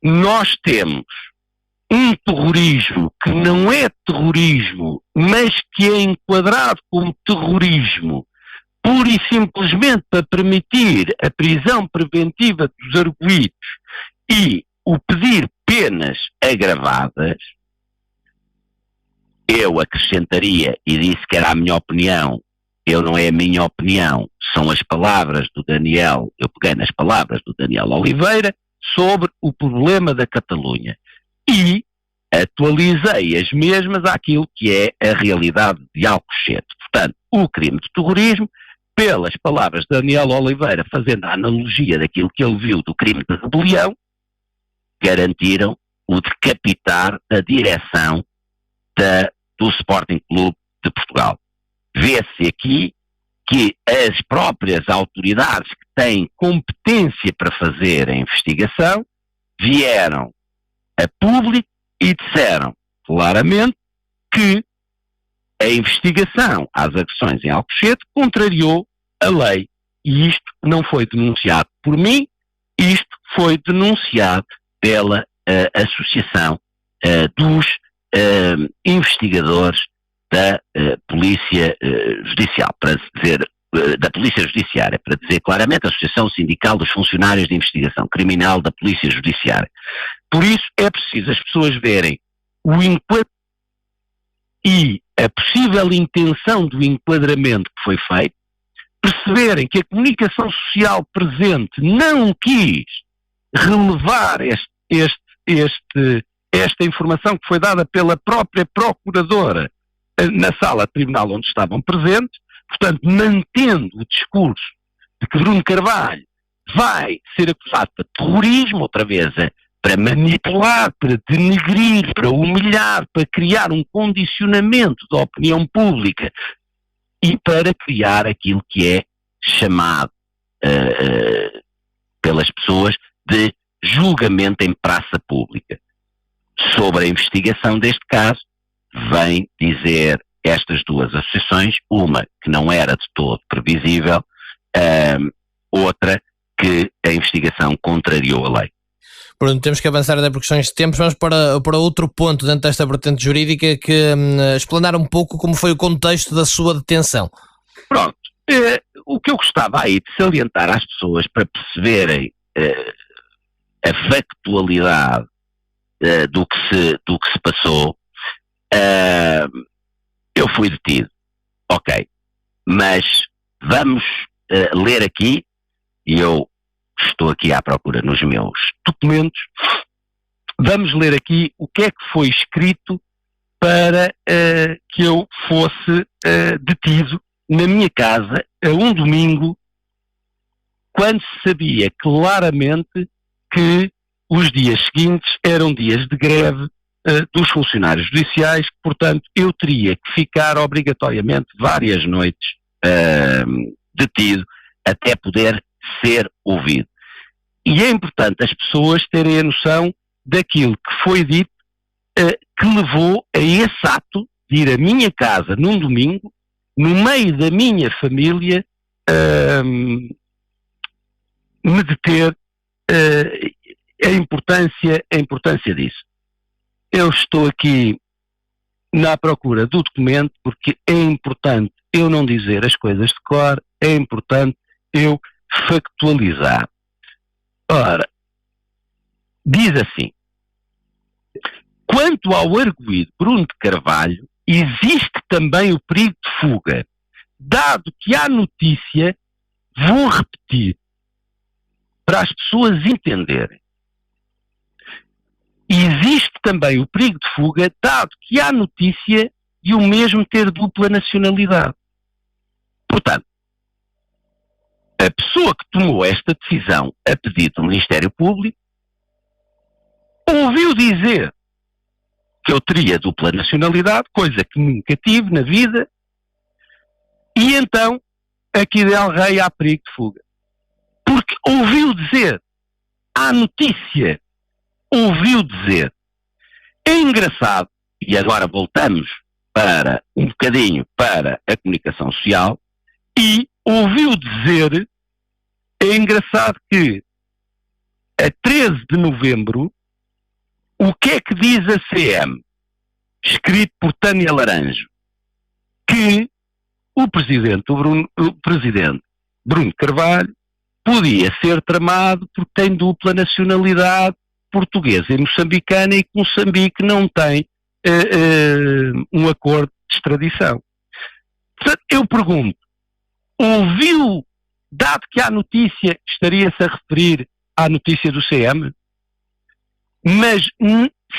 nós temos um terrorismo que não é terrorismo, mas que é enquadrado como terrorismo, pura e simplesmente para permitir a prisão preventiva dos arguidos e o pedir penas agravadas. Eu acrescentaria, e disse que era a minha opinião, não é a minha opinião, são as palavras do Daniel, eu peguei nas palavras do Daniel Oliveira sobre o problema da Catalunha e atualizei as mesmas àquilo que é a realidade de Alcochete. Portanto, o crime de terrorismo, pelas palavras de Daniel Oliveira, fazendo a analogia daquilo que ele viu do crime de rebelião, garantiram o decapitar da direção do Sporting Clube de Portugal. Vê-se aqui que as próprias autoridades que têm competência para fazer a investigação vieram a público e disseram claramente que a investigação às agressões em Alcochete contrariou a lei. E isto não foi denunciado por mim, isto foi denunciado pela Associação dos Investigadores da Polícia Judicial, para dizer, da Polícia Judiciária, para dizer claramente, a Associação Sindical dos Funcionários de Investigação Criminal da Polícia Judiciária. Por isso é preciso as pessoas verem o enquadramento e a possível intenção do enquadramento que foi feito, perceberem que a comunicação social presente não quis relevar esta informação que foi dada pela própria Procuradora na sala de tribunal onde estavam presentes, portanto, mantendo o discurso de que Bruno Carvalho vai ser acusado de terrorismo, outra vez, para manipular, para denegrir, para humilhar, para criar um condicionamento da opinião pública e para criar aquilo que é chamado pelas pessoas de julgamento em praça pública. Sobre a investigação deste caso, vem dizer estas duas associações, uma que não era de todo previsível, outra que a investigação contrariou a lei. Bruno, temos que avançar até por questões de tempos. Vamos para outro ponto dentro desta vertente jurídica, que explanar um pouco como foi o contexto da sua detenção. Pronto. O que eu gostava aí de salientar às pessoas para perceberem a factualidade do que se passou, eu fui detido, ok, mas vamos ler aqui, e eu estou aqui à procura nos meus documentos, vamos ler aqui o que é que foi escrito para que eu fosse detido na minha casa a um domingo, quando se sabia claramente que os dias seguintes eram dias de greve dos funcionários judiciais, portanto eu teria que ficar obrigatoriamente várias noites detido até poder ser ouvido. E é importante as pessoas terem a noção daquilo que foi dito, que levou a esse ato de ir à minha casa num domingo, no meio da minha família, me deter, a importância disso. Eu estou aqui na procura do documento porque é importante eu não dizer as coisas de cor, é importante eu factualizar. Ora, diz assim: quanto ao arguido Bruno de Carvalho, existe também o perigo de fuga, dado que há notícia, vou repetir, para as pessoas entenderem. Existe também o perigo de fuga, dado que há notícia de o mesmo ter dupla nacionalidade. Portanto, a pessoa que tomou esta decisão a pedido do Ministério Público ouviu dizer que eu teria dupla nacionalidade, coisa que nunca tive na vida, e então aqui del Rei há perigo de fuga. Porque ouviu dizer, há notícia, ouviu dizer. É engraçado, e agora voltamos para um bocadinho para a comunicação social, e ouviu dizer, é engraçado que a 13 de novembro, o que é que diz a CM, escrito por Tânia Laranjo, que o presidente Bruno Carvalho podia ser tramado porque tem dupla nacionalidade portuguesa e moçambicana e que Moçambique não tem um acordo de extradição. Portanto, eu pergunto, ouviu, dado que há notícia, estaria-se a referir à notícia do CM? Mas,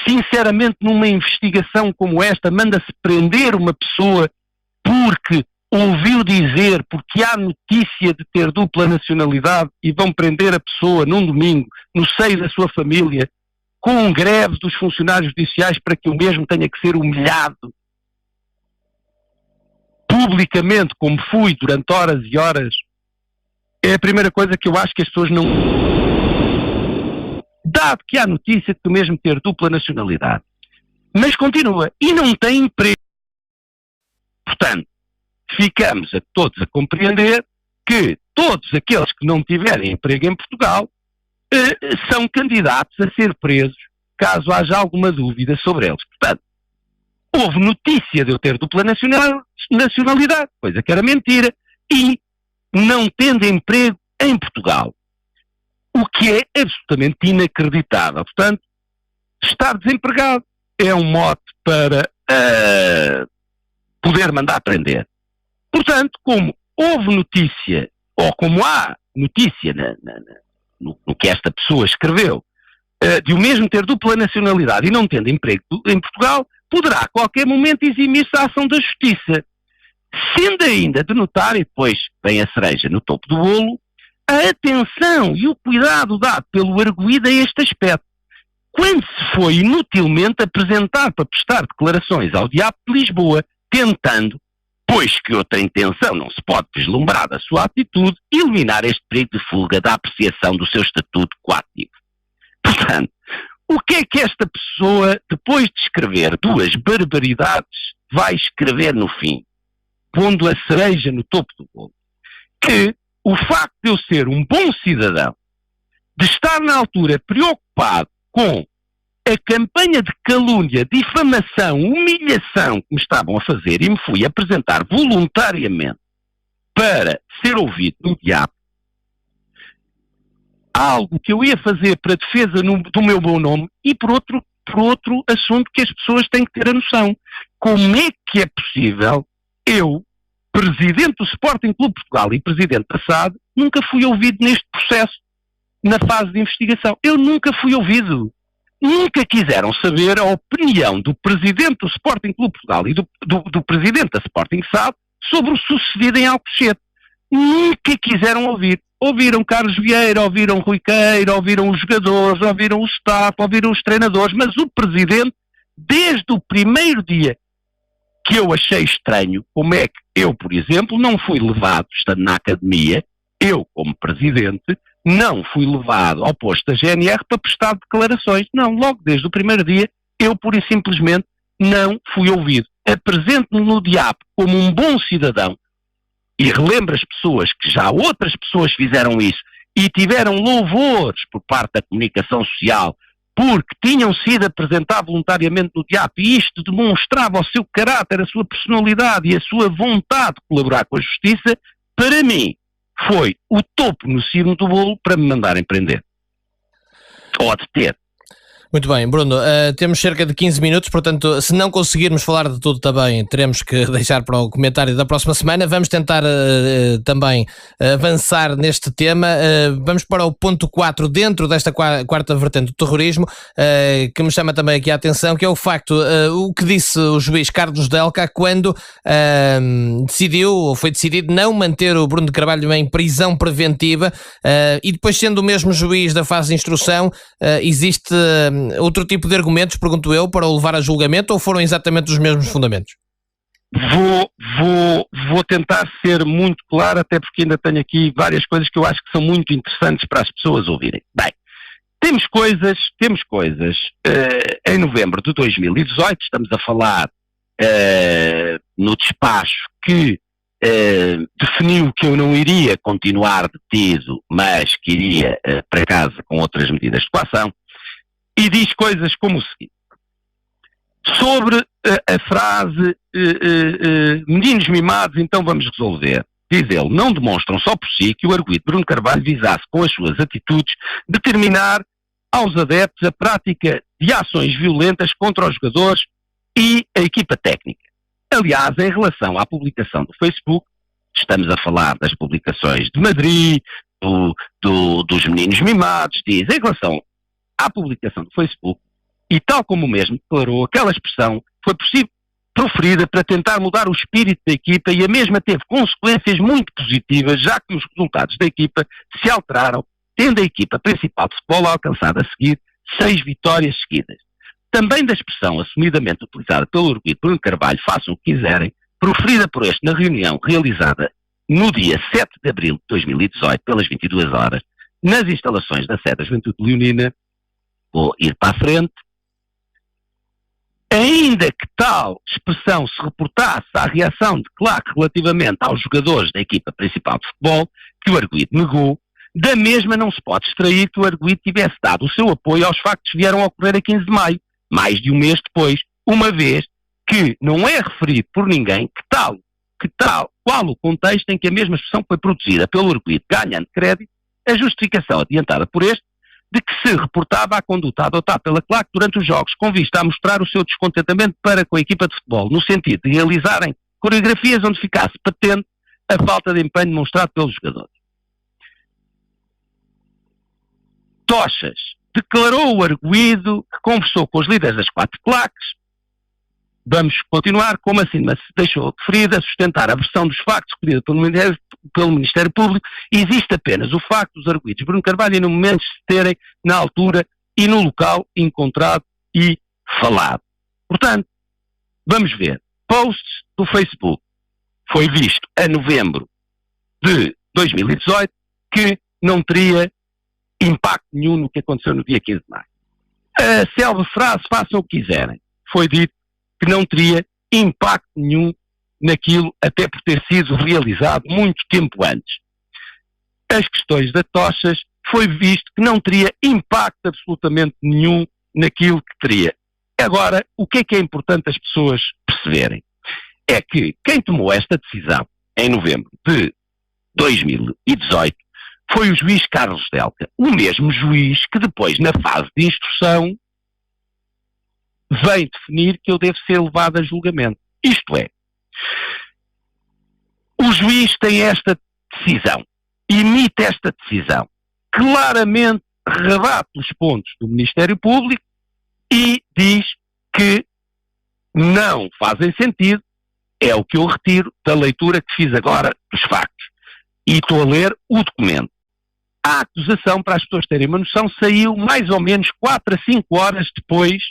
sinceramente, numa investigação como esta, manda-se prender uma pessoa porque ouviu dizer, porque há notícia de ter dupla nacionalidade e vão prender a pessoa num domingo, no seio da sua família, com greve dos funcionários judiciais para que o mesmo tenha que ser humilhado publicamente, como fui durante horas e horas. É a primeira coisa que eu acho que as pessoas não... Dado que há notícia de o mesmo ter dupla nacionalidade, mas continua, e não tem emprego. Portanto, ficamos todos a compreender que todos aqueles que não tiverem emprego em Portugal são candidatos a ser presos caso haja alguma dúvida sobre eles. Portanto, houve notícia de eu ter dupla nacionalidade, coisa que era mentira, e não tendo emprego em Portugal. O que é absolutamente inacreditável. Portanto, estar desempregado é um mote para poder mandar prender. Portanto, como houve notícia, ou como há notícia no que esta pessoa escreveu, de o mesmo ter dupla nacionalidade e não tendo emprego em Portugal, poderá a qualquer momento eximir-se a ação da justiça. Sendo ainda de notar, e depois vem a cereja no topo do bolo, a atenção e o cuidado dado pelo arguido a este aspecto. Quando se foi inutilmente apresentar para prestar declarações ao Diabo de Lisboa, tentando, pois que outra intenção não se pode vislumbrar da sua atitude, eliminar este perigo de fuga da apreciação do seu estatuto coativo. Portanto, o que é que esta pessoa, depois de escrever duas barbaridades, vai escrever no fim, pondo a cereja no topo do bolo? Que o facto de eu ser um bom cidadão, de estar na altura preocupado com a campanha de calúnia, difamação, humilhação que me estavam a fazer e me fui apresentar voluntariamente para ser ouvido no Diabo, algo que eu ia fazer para defesa do meu bom nome e por outro assunto que as pessoas têm que ter a noção. Como é que é possível eu, presidente do Sporting Clube Portugal e presidente da SAD, nunca fui ouvido neste processo, na fase de investigação? Eu nunca fui ouvido. Nunca quiseram saber a opinião do presidente do Sporting Clube Portugal e do presidente da Sporting SAD sobre o sucedido em Alcochete. Nunca quiseram ouvir. Ouviram Carlos Vieira, ouviram Rui Queiro, ouviram os jogadores, ouviram o staff, ouviram os treinadores, mas o presidente, desde o primeiro dia que eu achei estranho, como é que eu, por exemplo, não fui levado, estando na academia, eu como presidente, não fui levado ao posto da GNR para prestar declarações. Não, logo desde o primeiro dia, eu pura e simplesmente não fui ouvido. Apresento-me no Diabo como um bom cidadão e relembro as pessoas que já outras pessoas fizeram isso e tiveram louvores por parte da comunicação social porque tinham sido apresentados voluntariamente no Diabo e isto demonstrava o seu caráter, a sua personalidade e a sua vontade de colaborar com a justiça. Para mim, foi o topo no cimo do bolo para me mandarem prender. Ou deter. Muito bem, Bruno, temos cerca de 15 minutos, portanto, se não conseguirmos falar de tudo também, teremos que deixar para o comentário da próxima semana. Vamos tentar também avançar neste tema. Vamos para o ponto 4 dentro desta quarta vertente do terrorismo, que me chama também aqui a atenção, que é o facto, o que disse o juiz Carlos Delca quando decidiu, ou foi decidido, não manter o Bruno de Carvalho em prisão preventiva, e depois, sendo o mesmo juiz da fase de instrução, existe outro tipo de argumentos, pergunto eu, para o levar a julgamento, ou foram exatamente os mesmos fundamentos? Vou tentar ser muito claro, até porque ainda tenho aqui várias coisas que eu acho que são muito interessantes para as pessoas ouvirem. Bem, temos coisas em novembro de 2018, estamos a falar no despacho que definiu que eu não iria continuar detido, mas que iria para casa com outras medidas de coação, e diz coisas como o seguinte: sobre a frase meninos mimados, então vamos resolver. Diz ele, não demonstram só por si que o arguido Bruno Carvalho visasse com as suas atitudes determinar aos adeptos a prática de ações violentas contra os jogadores e a equipa técnica. Aliás, em relação à publicação do Facebook, estamos a falar das publicações de Madrid, dos meninos mimados, diz, em relação à publicação do Facebook, e tal como o mesmo declarou, aquela expressão foi proferida para tentar mudar o espírito da equipa, e a mesma teve consequências muito positivas, já que os resultados da equipa se alteraram, tendo a equipa principal de futebol alcançado a seguir 6 vitórias seguidas. Também da expressão assumidamente utilizada pelo arguido Bruno Carvalho, façam o que quiserem, proferida por este na reunião realizada no dia 7 de abril de 2018, pelas 22 horas, nas instalações da sede da Juventude Leonina. Vou ir para a frente. Ainda que tal expressão se reportasse à reação de claque relativamente aos jogadores da equipa principal de futebol, que o arguido negou, da mesma não se pode extrair que o arguido tivesse dado o seu apoio aos factos que vieram a ocorrer a 15 de maio, mais de um mês depois, uma vez que não é referido por ninguém qual o contexto em que a mesma expressão foi produzida pelo arguido, ganhando crédito, a justificação adiantada por este, de que se reportava a conduta adotada pela claque durante os jogos, com vista a mostrar o seu descontentamento para com a equipa de futebol, no sentido de realizarem coreografias onde ficasse patente a falta de empenho demonstrado pelos jogadores. Tochas declarou o arguido que conversou com os líderes das 4 claques. Vamos continuar, como assim, mas deixou referida, sustentar a versão dos factos recolhida pelo Ministério Público. Existe apenas o facto dos arguidos Bruno Carvalho e no momento se terem na altura e no local encontrado e falado. Portanto, vamos ver. Posts do Facebook. Foi visto a novembro de 2018 que não teria impacto nenhum no que aconteceu no dia 15 de maio. A célebre frase, façam o que quiserem, foi dito que não teria impacto nenhum naquilo, até por ter sido realizado muito tempo antes. As questões da tochas, foi visto que não teria impacto absolutamente nenhum naquilo que teria. Agora, o que é importante as pessoas perceberem? É que quem tomou esta decisão em novembro de 2018 foi o juiz Carlos Delca, o mesmo juiz que depois, na fase de instrução, vem definir que eu devo ser levado a julgamento. Isto é, o juiz tem esta decisão, emite esta decisão, claramente rebate os pontos do Ministério Público e diz que não fazem sentido, é o que eu retiro da leitura que fiz agora dos factos. E estou a ler o documento. A acusação, para as pessoas terem uma noção, saiu mais ou menos 4 a 5 horas depois.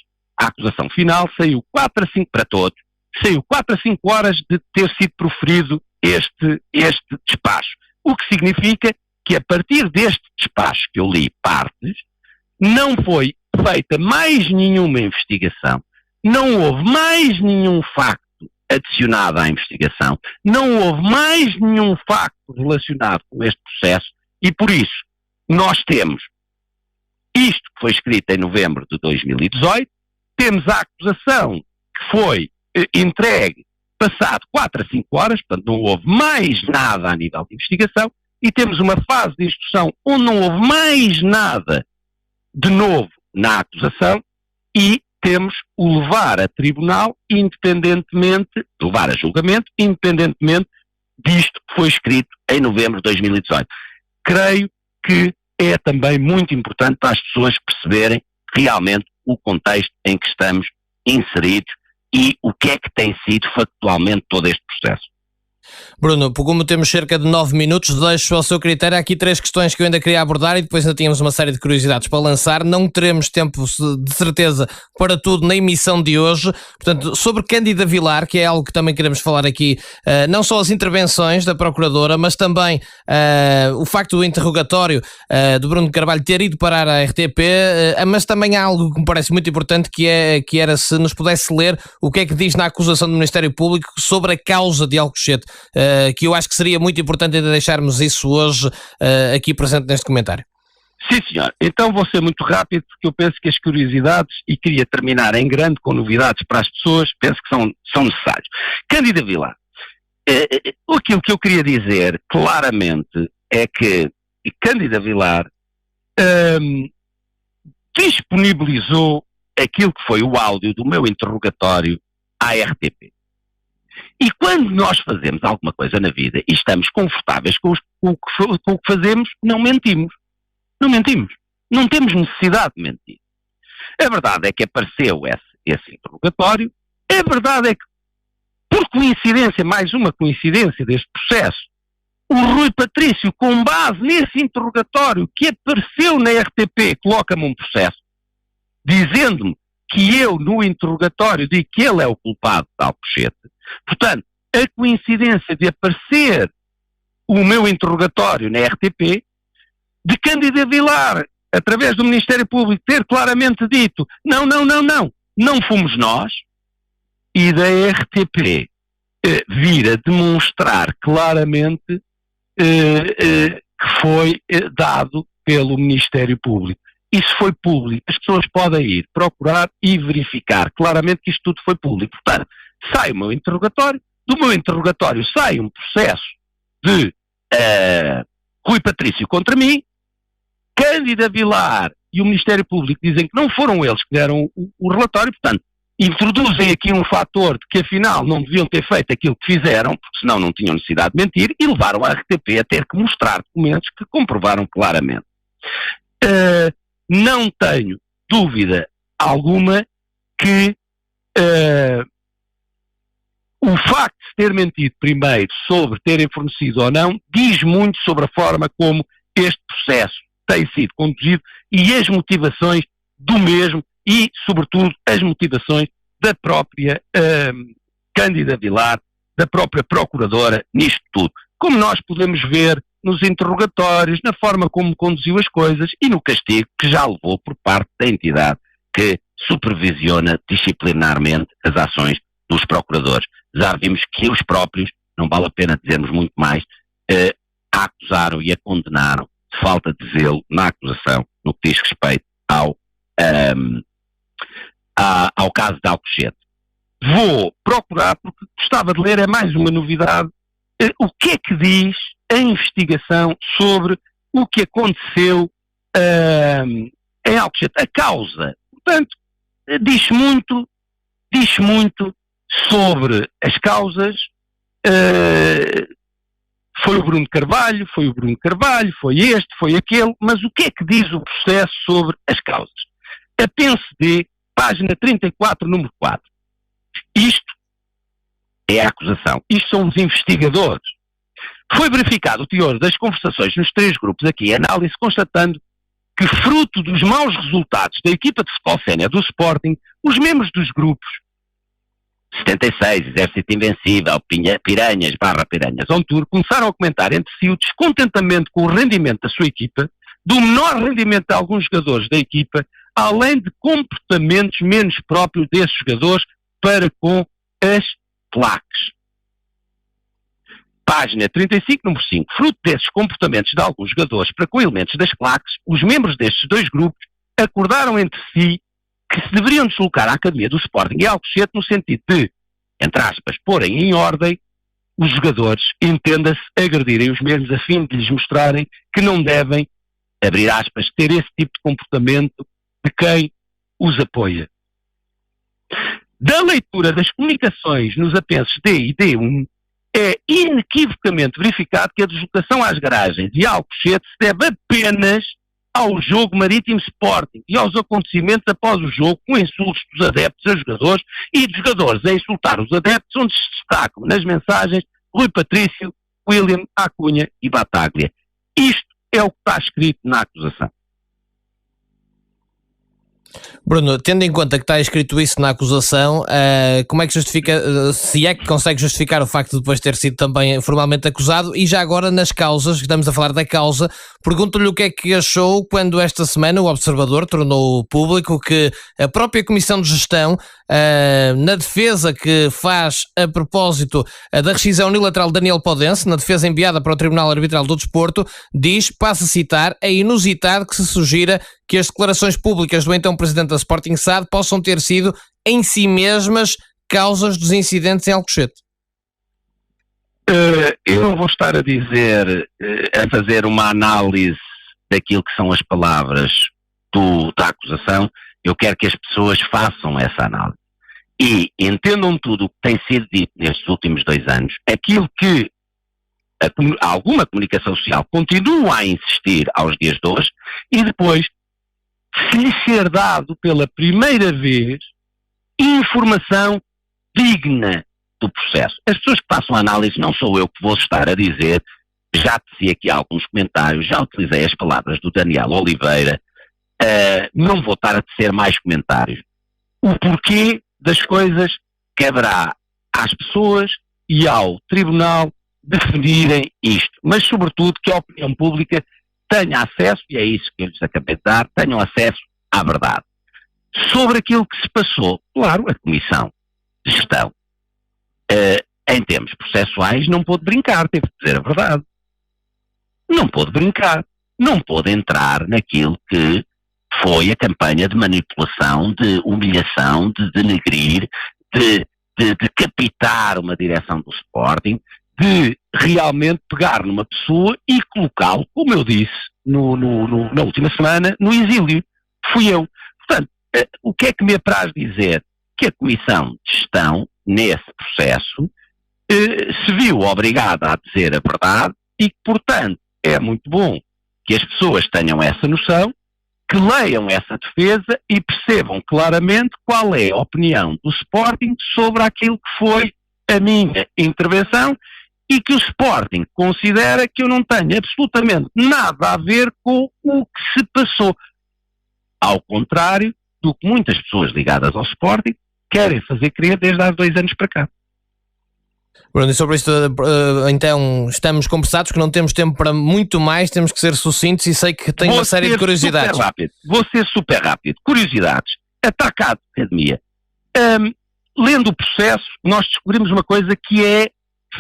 A acusação final saiu 4 a 5 para todos, saiu 4 a 5 horas de ter sido proferido este despacho. O que significa que a partir deste despacho que eu li partes, não foi feita mais nenhuma investigação, não houve mais nenhum facto adicionado à investigação, não houve mais nenhum facto relacionado com este processo e por isso nós temos isto que foi escrito em novembro de 2018, temos a acusação que foi entregue passado 4 a 5 horas, portanto não houve mais nada a nível de investigação, e temos uma fase de instrução onde não houve mais nada de novo na acusação, e temos o levar a tribunal levar a julgamento, independentemente disto que foi escrito em novembro de 2018. Creio que é também muito importante para as pessoas perceberem realmente o contexto em que estamos inseridos e o que é que tem sido factualmente todo este processo. Bruno, como temos cerca de 9 minutos, deixo ao seu critério aqui 3 questões que eu ainda queria abordar e depois ainda tínhamos uma série de curiosidades para lançar. Não teremos tempo, de certeza, para tudo na emissão de hoje. Portanto, sobre Cândida Vilar, que é algo que também queremos falar aqui, não só as intervenções da Procuradora, mas também o facto do interrogatório do Bruno de Carvalho ter ido parar à RTP, mas também há algo que me parece muito importante, que era se nos pudesse ler o que é que diz na acusação do Ministério Público sobre a causa de Alcochete. Que eu acho que seria muito importante ainda deixarmos isso hoje aqui presente neste comentário. Sim, senhor. Então vou ser muito rápido, porque eu penso que as curiosidades, e queria terminar em grande com novidades para as pessoas, penso que são necessários. Cândida Vilar, aquilo que eu queria dizer claramente é que Cândida Vilar disponibilizou aquilo que foi o áudio do meu interrogatório à RTP. E quando nós fazemos alguma coisa na vida e estamos confortáveis com o que fazemos, não mentimos. Não mentimos. Não temos necessidade de mentir. A verdade é que apareceu esse interrogatório. A verdade é que, por coincidência, mais uma coincidência deste processo, o Rui Patrício, com base nesse interrogatório que apareceu na RTP, coloca-me um processo, dizendo-me que eu, no interrogatório, digo que ele é o culpado de Alcochete. Portanto, a coincidência de aparecer o meu interrogatório na RTP, de Cândida Vilar, através do Ministério Público, ter claramente dito não fomos nós, e da RTP vir a demonstrar claramente que foi dado pelo Ministério Público. Isso foi público, as pessoas podem ir procurar e verificar claramente que isto tudo foi público. Portanto, sai o meu interrogatório, do meu interrogatório sai um processo de Rui Patrício contra mim, Cândida Vilar e o Ministério Público dizem que não foram eles que deram o relatório, portanto, introduzem aqui um fator de que afinal não deviam ter feito aquilo que fizeram, porque senão não tinham necessidade de mentir, e levaram a RTP a ter que mostrar documentos que comprovaram claramente. Não tenho dúvida alguma que o facto de ter mentido primeiro sobre terem fornecido ou não diz muito sobre a forma como este processo tem sido conduzido e as motivações do mesmo e, sobretudo, as motivações da própria Cândida Vilar, da própria Procuradora nisto tudo. Como nós podemos ver nos interrogatórios, na forma como conduziu as coisas e no castigo que já levou por parte da entidade que supervisiona disciplinarmente as ações dos procuradores. Já vimos que os próprios, não vale a pena dizermos muito mais, a acusaram e a condenaram de falta de zelo na acusação no que diz respeito ao caso de Alcochete. Vou procurar, porque gostava de ler, é mais uma novidade, o que é que diz a investigação sobre o que aconteceu em Alcochete, a causa. Portanto, diz muito sobre as causas. Foi o Bruno de Carvalho, foi este, foi aquele, mas o que é que diz o processo sobre as causas? A PNCD, página 34, número 4. Isto é a acusação. Isto são os investigadores. Foi verificado o teor das conversações nos 3 grupos aqui, análise constatando que, fruto dos maus resultados da equipa de futebol sénior do Sporting, os membros dos grupos 76, Exército Invencível, Piranhas On Tour, começaram a comentar entre si o descontentamento com o rendimento da sua equipa, do menor rendimento de alguns jogadores da equipa, além de comportamentos menos próprios desses jogadores para com as claques. Página 35, número 5. Fruto desses comportamentos de alguns jogadores para com elementos das claques, os membros destes 2 grupos acordaram entre si que se deveriam deslocar à Academia do Sporting e Alcochete no sentido de, entre aspas, porem em ordem os jogadores, entenda-se, agredirem os mesmos a fim de lhes mostrarem que não devem, abrir aspas, ter esse tipo de comportamento de quem os apoia. Da leitura das comunicações nos apensos D e D1, é inequivocamente verificado que a deslocação às garagens e ao Alcochete se deve apenas ao jogo Marítimo Sporting e aos acontecimentos após o jogo, com insultos dos adeptos a jogadores e dos jogadores a insultar os adeptos, onde se destacam nas mensagens Rui Patrício, William, Acunha e Bataglia. Isto é o que está escrito na acusação. Bruno, tendo em conta que está escrito isso na acusação, como é que justifica, se é que consegue justificar o facto de depois ter sido também formalmente acusado? E já agora nas causas, que estamos a falar da causa, pergunto-lhe o que é que achou quando esta semana o Observador tornou público que a própria Comissão de Gestão, na defesa que faz a propósito da rescisão unilateral de Daniel Podense, na defesa enviada para o Tribunal Arbitral do Desporto, diz, passo a citar, é inusitado que se sugira que as declarações públicas do então presidente da Sporting SAD possam ter sido, em si mesmas, causas dos incidentes em Alcochete. Eu não vou estar a dizer, a fazer uma análise daquilo que são as palavras da acusação. Eu quero que as pessoas façam essa análise e entendam tudo o que tem sido dito nestes últimos 2 anos, aquilo que alguma comunicação social continua a insistir aos dias de hoje, e depois se lhe ser dado pela primeira vez informação digna do processo. As pessoas que façam a análise, não sou eu que vou estar a dizer, já disse aqui alguns comentários, já utilizei as palavras do Daniel Oliveira, não vou estar a tecer mais comentários. O porquê das coisas caberá às pessoas e ao Tribunal definirem isto, mas sobretudo que a opinião pública tenha acesso, e é isso que eu lhes acabei de dar, tenham acesso à verdade. Sobre aquilo que se passou, claro, a Comissão de Gestão, em termos processuais, não pôde brincar, teve de dizer a verdade. Não pôde brincar, não pôde entrar naquilo que foi a campanha de manipulação, de humilhação, de denegrir, de decapitar uma direção do Sporting, de realmente pegar numa pessoa e colocá-lo, como eu disse na última semana, no exílio. Fui eu. Portanto, o que é que me apraz dizer? Que a Comissão de Gestão, nesse processo, se viu obrigada a dizer a verdade e que, portanto, é muito bom que as pessoas tenham essa noção, que leiam essa defesa e percebam claramente qual é a opinião do Sporting sobre aquilo que foi a minha intervenção e que o Sporting considera que eu não tenho absolutamente nada a ver com o que se passou. Ao contrário do que muitas pessoas ligadas ao Sporting querem fazer crer desde há 2 anos para cá. Bruno, e sobre isto, então, estamos conversados que não temos tempo para muito mais, temos que ser sucintos e sei que tenho uma série de curiosidades. Vou ser super rápido. Curiosidades. Atacado Academia. Lendo o processo, nós descobrimos uma coisa que é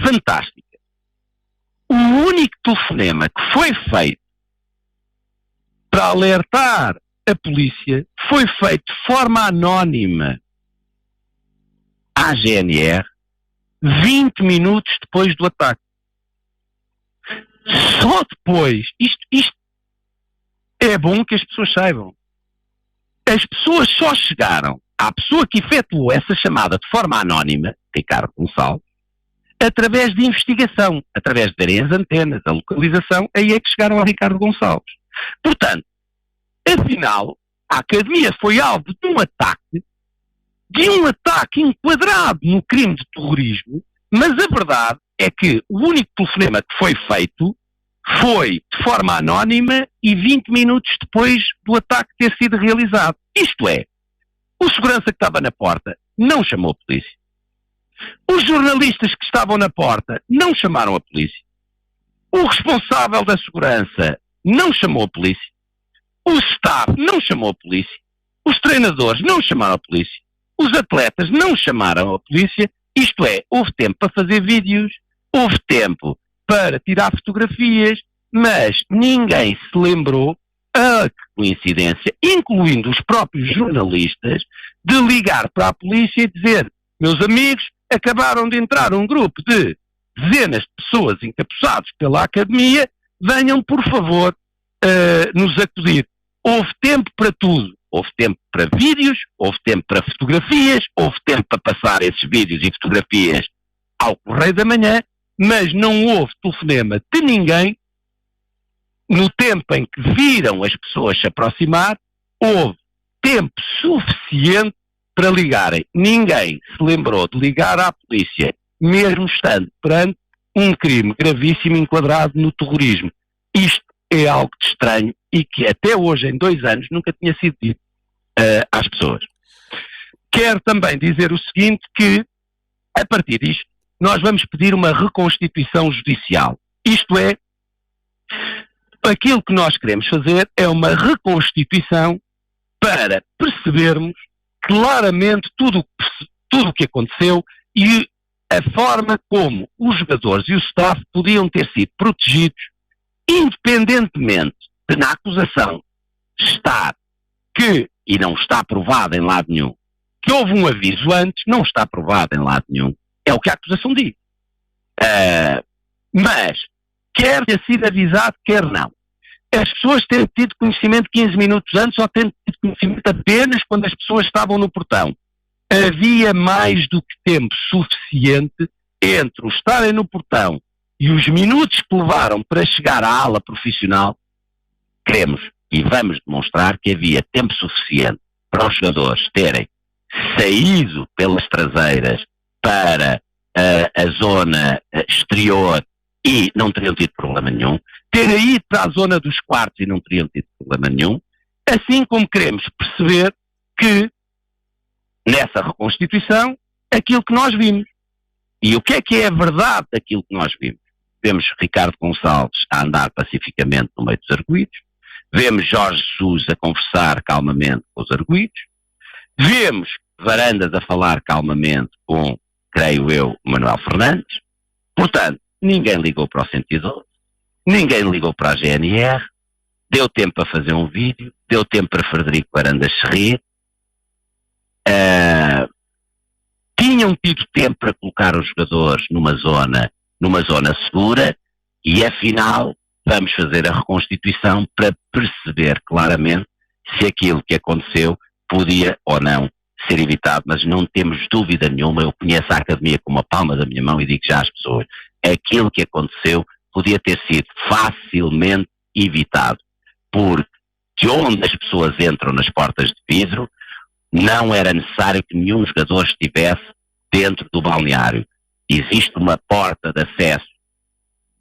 fantástica. O único telefonema que foi feito para alertar a polícia foi feito de forma anónima à GNR 20 minutos depois do ataque. Só depois, isto é bom que as pessoas saibam. As pessoas só chegaram à pessoa que efetuou essa chamada de forma anónima, Ricardo Gonçalves, através de investigação, através de verem as antenas, a localização, aí é que chegaram a Ricardo Gonçalves. Portanto, afinal, a Academia foi alvo de um ataque enquadrado no crime de terrorismo, mas a verdade é que o único telefonema que foi feito foi de forma anónima e 20 minutos depois do ataque ter sido realizado. Isto é, o segurança que estava na porta não chamou a polícia. Os jornalistas que estavam na porta não chamaram a polícia. O responsável da segurança não chamou a polícia. O staff não chamou a polícia. Os treinadores não chamaram a polícia. Os atletas não chamaram a polícia. Isto é, houve tempo para fazer vídeos, houve tempo para tirar fotografias, mas ninguém se lembrou, a coincidência, incluindo os próprios jornalistas, de ligar para a polícia e dizer: meus amigos, acabaram de entrar um grupo de dezenas de pessoas encapuçados pela Academia, venham por favor nos acudir. Houve tempo para tudo. houve tempo para vídeos, houve tempo para fotografias, houve tempo para passar esses vídeos e fotografias ao Correio da Manhã, mas não houve telefonema de ninguém. No tempo em que viram as pessoas se aproximar, houve tempo suficiente para ligarem. Ninguém se lembrou de ligar à polícia, mesmo estando perante um crime gravíssimo enquadrado no terrorismo. Isto é algo de estranho e que até hoje, em 2 anos, nunca tinha sido dito às pessoas. Quero também dizer o seguinte, que a partir disto nós vamos pedir uma reconstituição judicial. Isto é, aquilo que nós queremos fazer é uma reconstituição para percebermos claramente tudo o que aconteceu e a forma como os jogadores e o staff podiam ter sido protegidos, independentemente de na acusação estar que, e não está provado em lado nenhum, que houve um aviso antes, não está provado em lado nenhum, é o que a acusação diz. Mas, quer ter sido avisado, quer não. As pessoas têm tido conhecimento 15 minutos antes ou têm tido conhecimento apenas quando as pessoas estavam no portão. Havia mais do que tempo suficiente entre o estarem no portão e os minutos que levaram para chegar à ala profissional. Queremos e vamos demonstrar que havia tempo suficiente para os jogadores terem saído pelas traseiras para a zona exterior e não teriam tido problema nenhum, terem ido para a zona dos quartos e não teriam tido problema nenhum, assim como queremos perceber que nessa reconstituição aquilo que nós vimos. E o que é a verdade daquilo que nós vimos? Vemos Ricardo Gonçalves a andar pacificamente no meio dos arguidos, vemos Jorge Jesus a conversar calmamente com os arguidos, vemos Varandas a falar calmamente com, creio eu, Manuel Fernandes. Portanto, ninguém ligou para o 112, ninguém ligou para a GNR, deu tempo para fazer um vídeo, deu tempo para Frederico Varandas se rir, tinham tido tempo para colocar os jogadores numa zona segura e, afinal, vamos fazer a reconstituição para perceber claramente se aquilo que aconteceu podia ou não ser evitado, mas não temos dúvida nenhuma. Eu conheço a Academia como a palma da minha mão e digo já às pessoas, aquilo que aconteceu podia ter sido facilmente evitado, porque de onde as pessoas entram nas portas de vidro, não era necessário que nenhum jogador estivesse dentro do balneário. Existe uma porta de acesso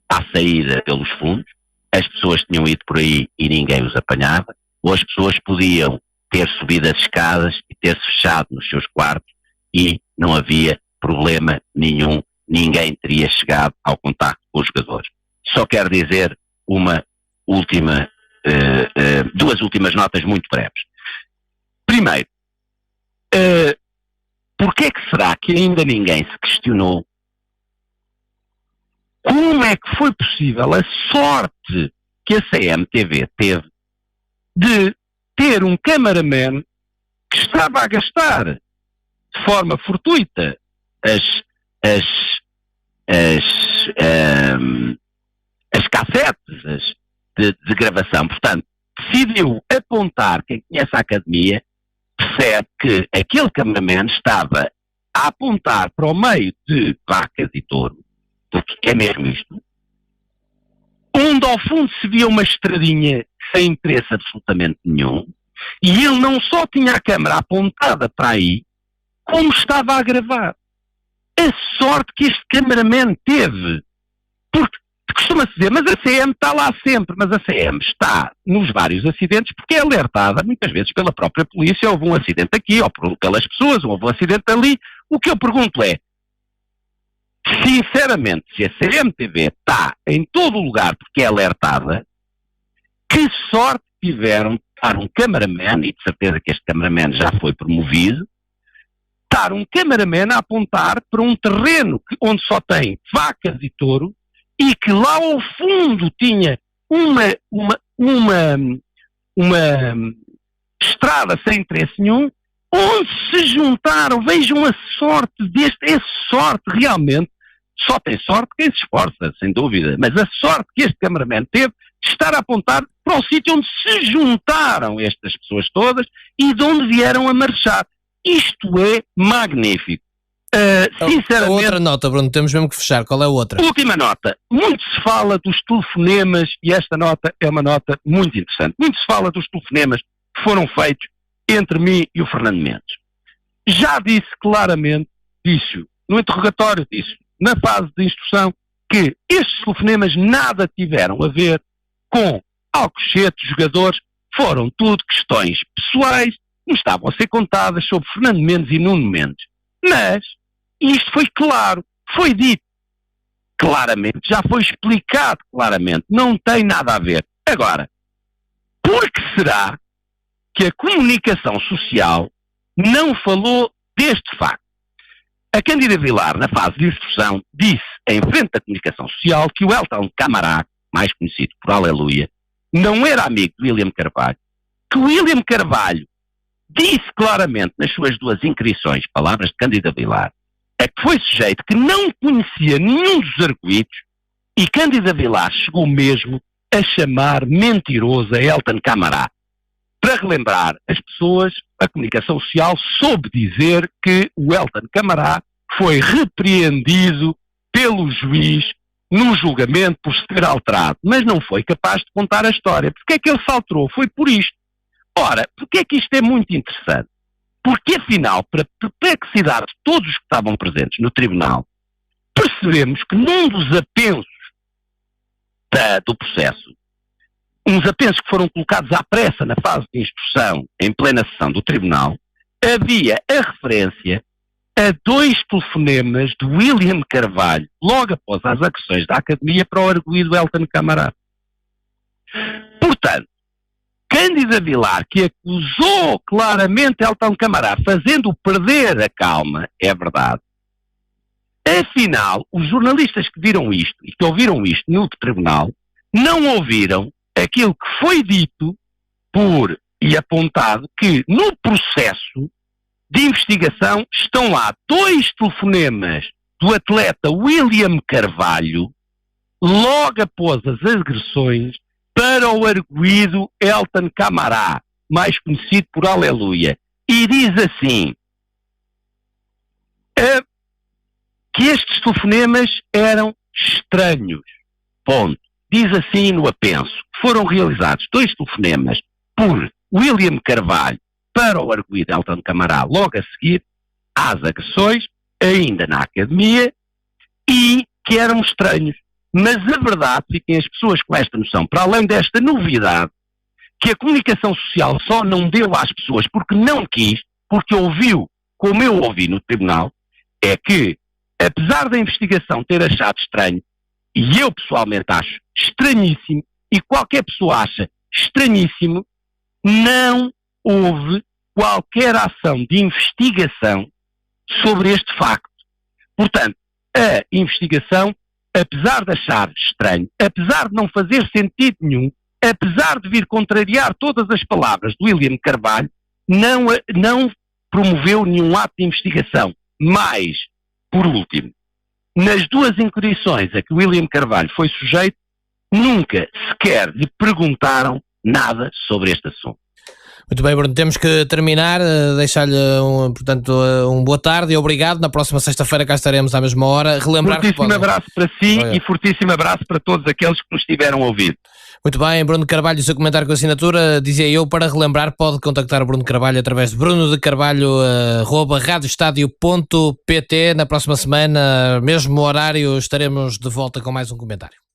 à saída pelos fundos, as pessoas tinham ido por aí e ninguém os apanhava, ou as pessoas podiam ter subido as escadas e ter-se fechado nos seus quartos e não havia problema nenhum, ninguém teria chegado ao contacto com os jogadores. Só quero dizer duas últimas notas muito breves. Primeiro, porquê é que será que ainda ninguém se questionou como é que foi possível a sorte que a CMTV teve de ter um cameraman que estava a gastar de forma fortuita as cassetes de gravação. Portanto, decidiu apontar, quem conhece a Academia percebe que aquele cameraman estava a apontar para o meio de Vacas e Touro, porque é mesmo isto, onde ao fundo se via uma estradinha sem interesse absolutamente nenhum, e ele não só tinha a câmara apontada para aí, como estava a gravar. A sorte que este cameraman teve, porque costuma-se dizer, mas a CM está lá sempre, mas a CM está nos vários acidentes porque é alertada muitas vezes pela própria polícia. Houve um acidente aqui, ou pelas pessoas, houve um acidente ali. O que eu pergunto é, sinceramente, se a CMTV está em todo o lugar porque é alertada, que sorte tiveram de estar um cameraman, e de certeza que este cameraman já foi promovido, estar um cameraman a apontar para um terreno onde só tem vacas e touro, e que lá ao fundo tinha uma estrada sem interesse nenhum, onde se juntaram, vejam a sorte é sorte realmente, só tem sorte quem se esforça, sem dúvida, mas a sorte que este cameraman teve de estar a apontar para o sítio onde se juntaram estas pessoas todas e de onde vieram a marchar. Isto é magnífico. Sinceramente, outra nota, Bruno, temos mesmo que fechar. Qual é a outra? Última nota. Muito se fala dos telefonemas, e esta nota é uma nota muito interessante. Muito se fala dos telefonemas que foram feitos entre mim e o Fernando Mendes. Já disse claramente, no interrogatório, na fase de instrução, que estes telefonemas nada tiveram a ver com Alcochete, jogadores, foram tudo questões pessoais que me estavam a ser contadas sobre Fernando Mendes e Nuno Mendes. Mas isto foi claro, foi dito claramente, já foi explicado claramente, não tem nada a ver. Agora, por que será que a comunicação social não falou deste facto? A Cândida Vilar, na fase de instrução, disse em frente à comunicação social que o Elton Camará, mais conhecido por Aleluia, não era amigo de William Carvalho, que o William Carvalho disse claramente nas suas duas inquirições, palavras de Cândida Vilar, é que foi sujeito que não conhecia nenhum dos arguidos e Cândida Vilar chegou mesmo a chamar mentiroso a Elton Camará. Para relembrar as pessoas, a comunicação social soube dizer que o Elton Camará foi repreendido pelo juiz no julgamento por se ter alterado, mas não foi capaz de contar a história. Porque é que ele se alterou? Foi por isto. Ora, porque é que isto é muito interessante? Porque afinal, para a perplexidade de todos os que estavam presentes no tribunal, percebemos que num dos apensos do processo, uns apensos que foram colocados à pressa na fase de instrução, em plena sessão do tribunal, havia a referência a 2 telefonemas de William Carvalho, logo após as agressões da Academia, para o arguido Elton Camará. Portanto, Cândida Vilar, que acusou claramente Elton Camará, fazendo-o perder a calma, é verdade. Afinal, os jornalistas que viram isto e que ouviram isto no tribunal, não ouviram aquilo que foi dito e apontado, que no processo de investigação estão lá 2 telefonemas do atleta William Carvalho, logo após as agressões, para o arguido Elton Camará, mais conhecido por Aleluia. E diz assim, que estes telefonemas eram estranhos. Ponto. Diz assim no apenso, foram realizados 2 telefonemas por William Carvalho para o arguido Elton Camará, logo a seguir às agressões, ainda na Academia, e que eram estranhos. Mas a verdade, fiquem as pessoas com esta noção, para além desta novidade, que a comunicação social só não deu às pessoas porque não quis, porque ouviu, como eu ouvi no tribunal, é que, apesar da investigação ter achado estranho, e eu pessoalmente acho estranhíssimo, e qualquer pessoa acha estranhíssimo, não houve qualquer ação de investigação sobre este facto. Portanto, a investigação, apesar de achar estranho, apesar de não fazer sentido nenhum, apesar de vir contrariar todas as palavras de William Carvalho, não promoveu nenhum ato de investigação. Mas, por último, nas 2 inquirições a que William Carvalho foi sujeito, nunca sequer lhe perguntaram nada sobre este assunto. Muito bem, Bruno, temos que terminar, deixar-lhe, portanto, boa tarde e obrigado. Na próxima sexta-feira cá estaremos à mesma hora. Relembrar fortíssimo abraço para si e fortíssimo abraço para todos aqueles que nos tiveram ouvido. Muito bem, Bruno Carvalho, o seu comentário com assinatura, dizia eu, para relembrar, pode contactar o Bruno Carvalho através de brunodecarvalho@radioestadio.pt. Na próxima semana, mesmo horário, estaremos de volta com mais um comentário.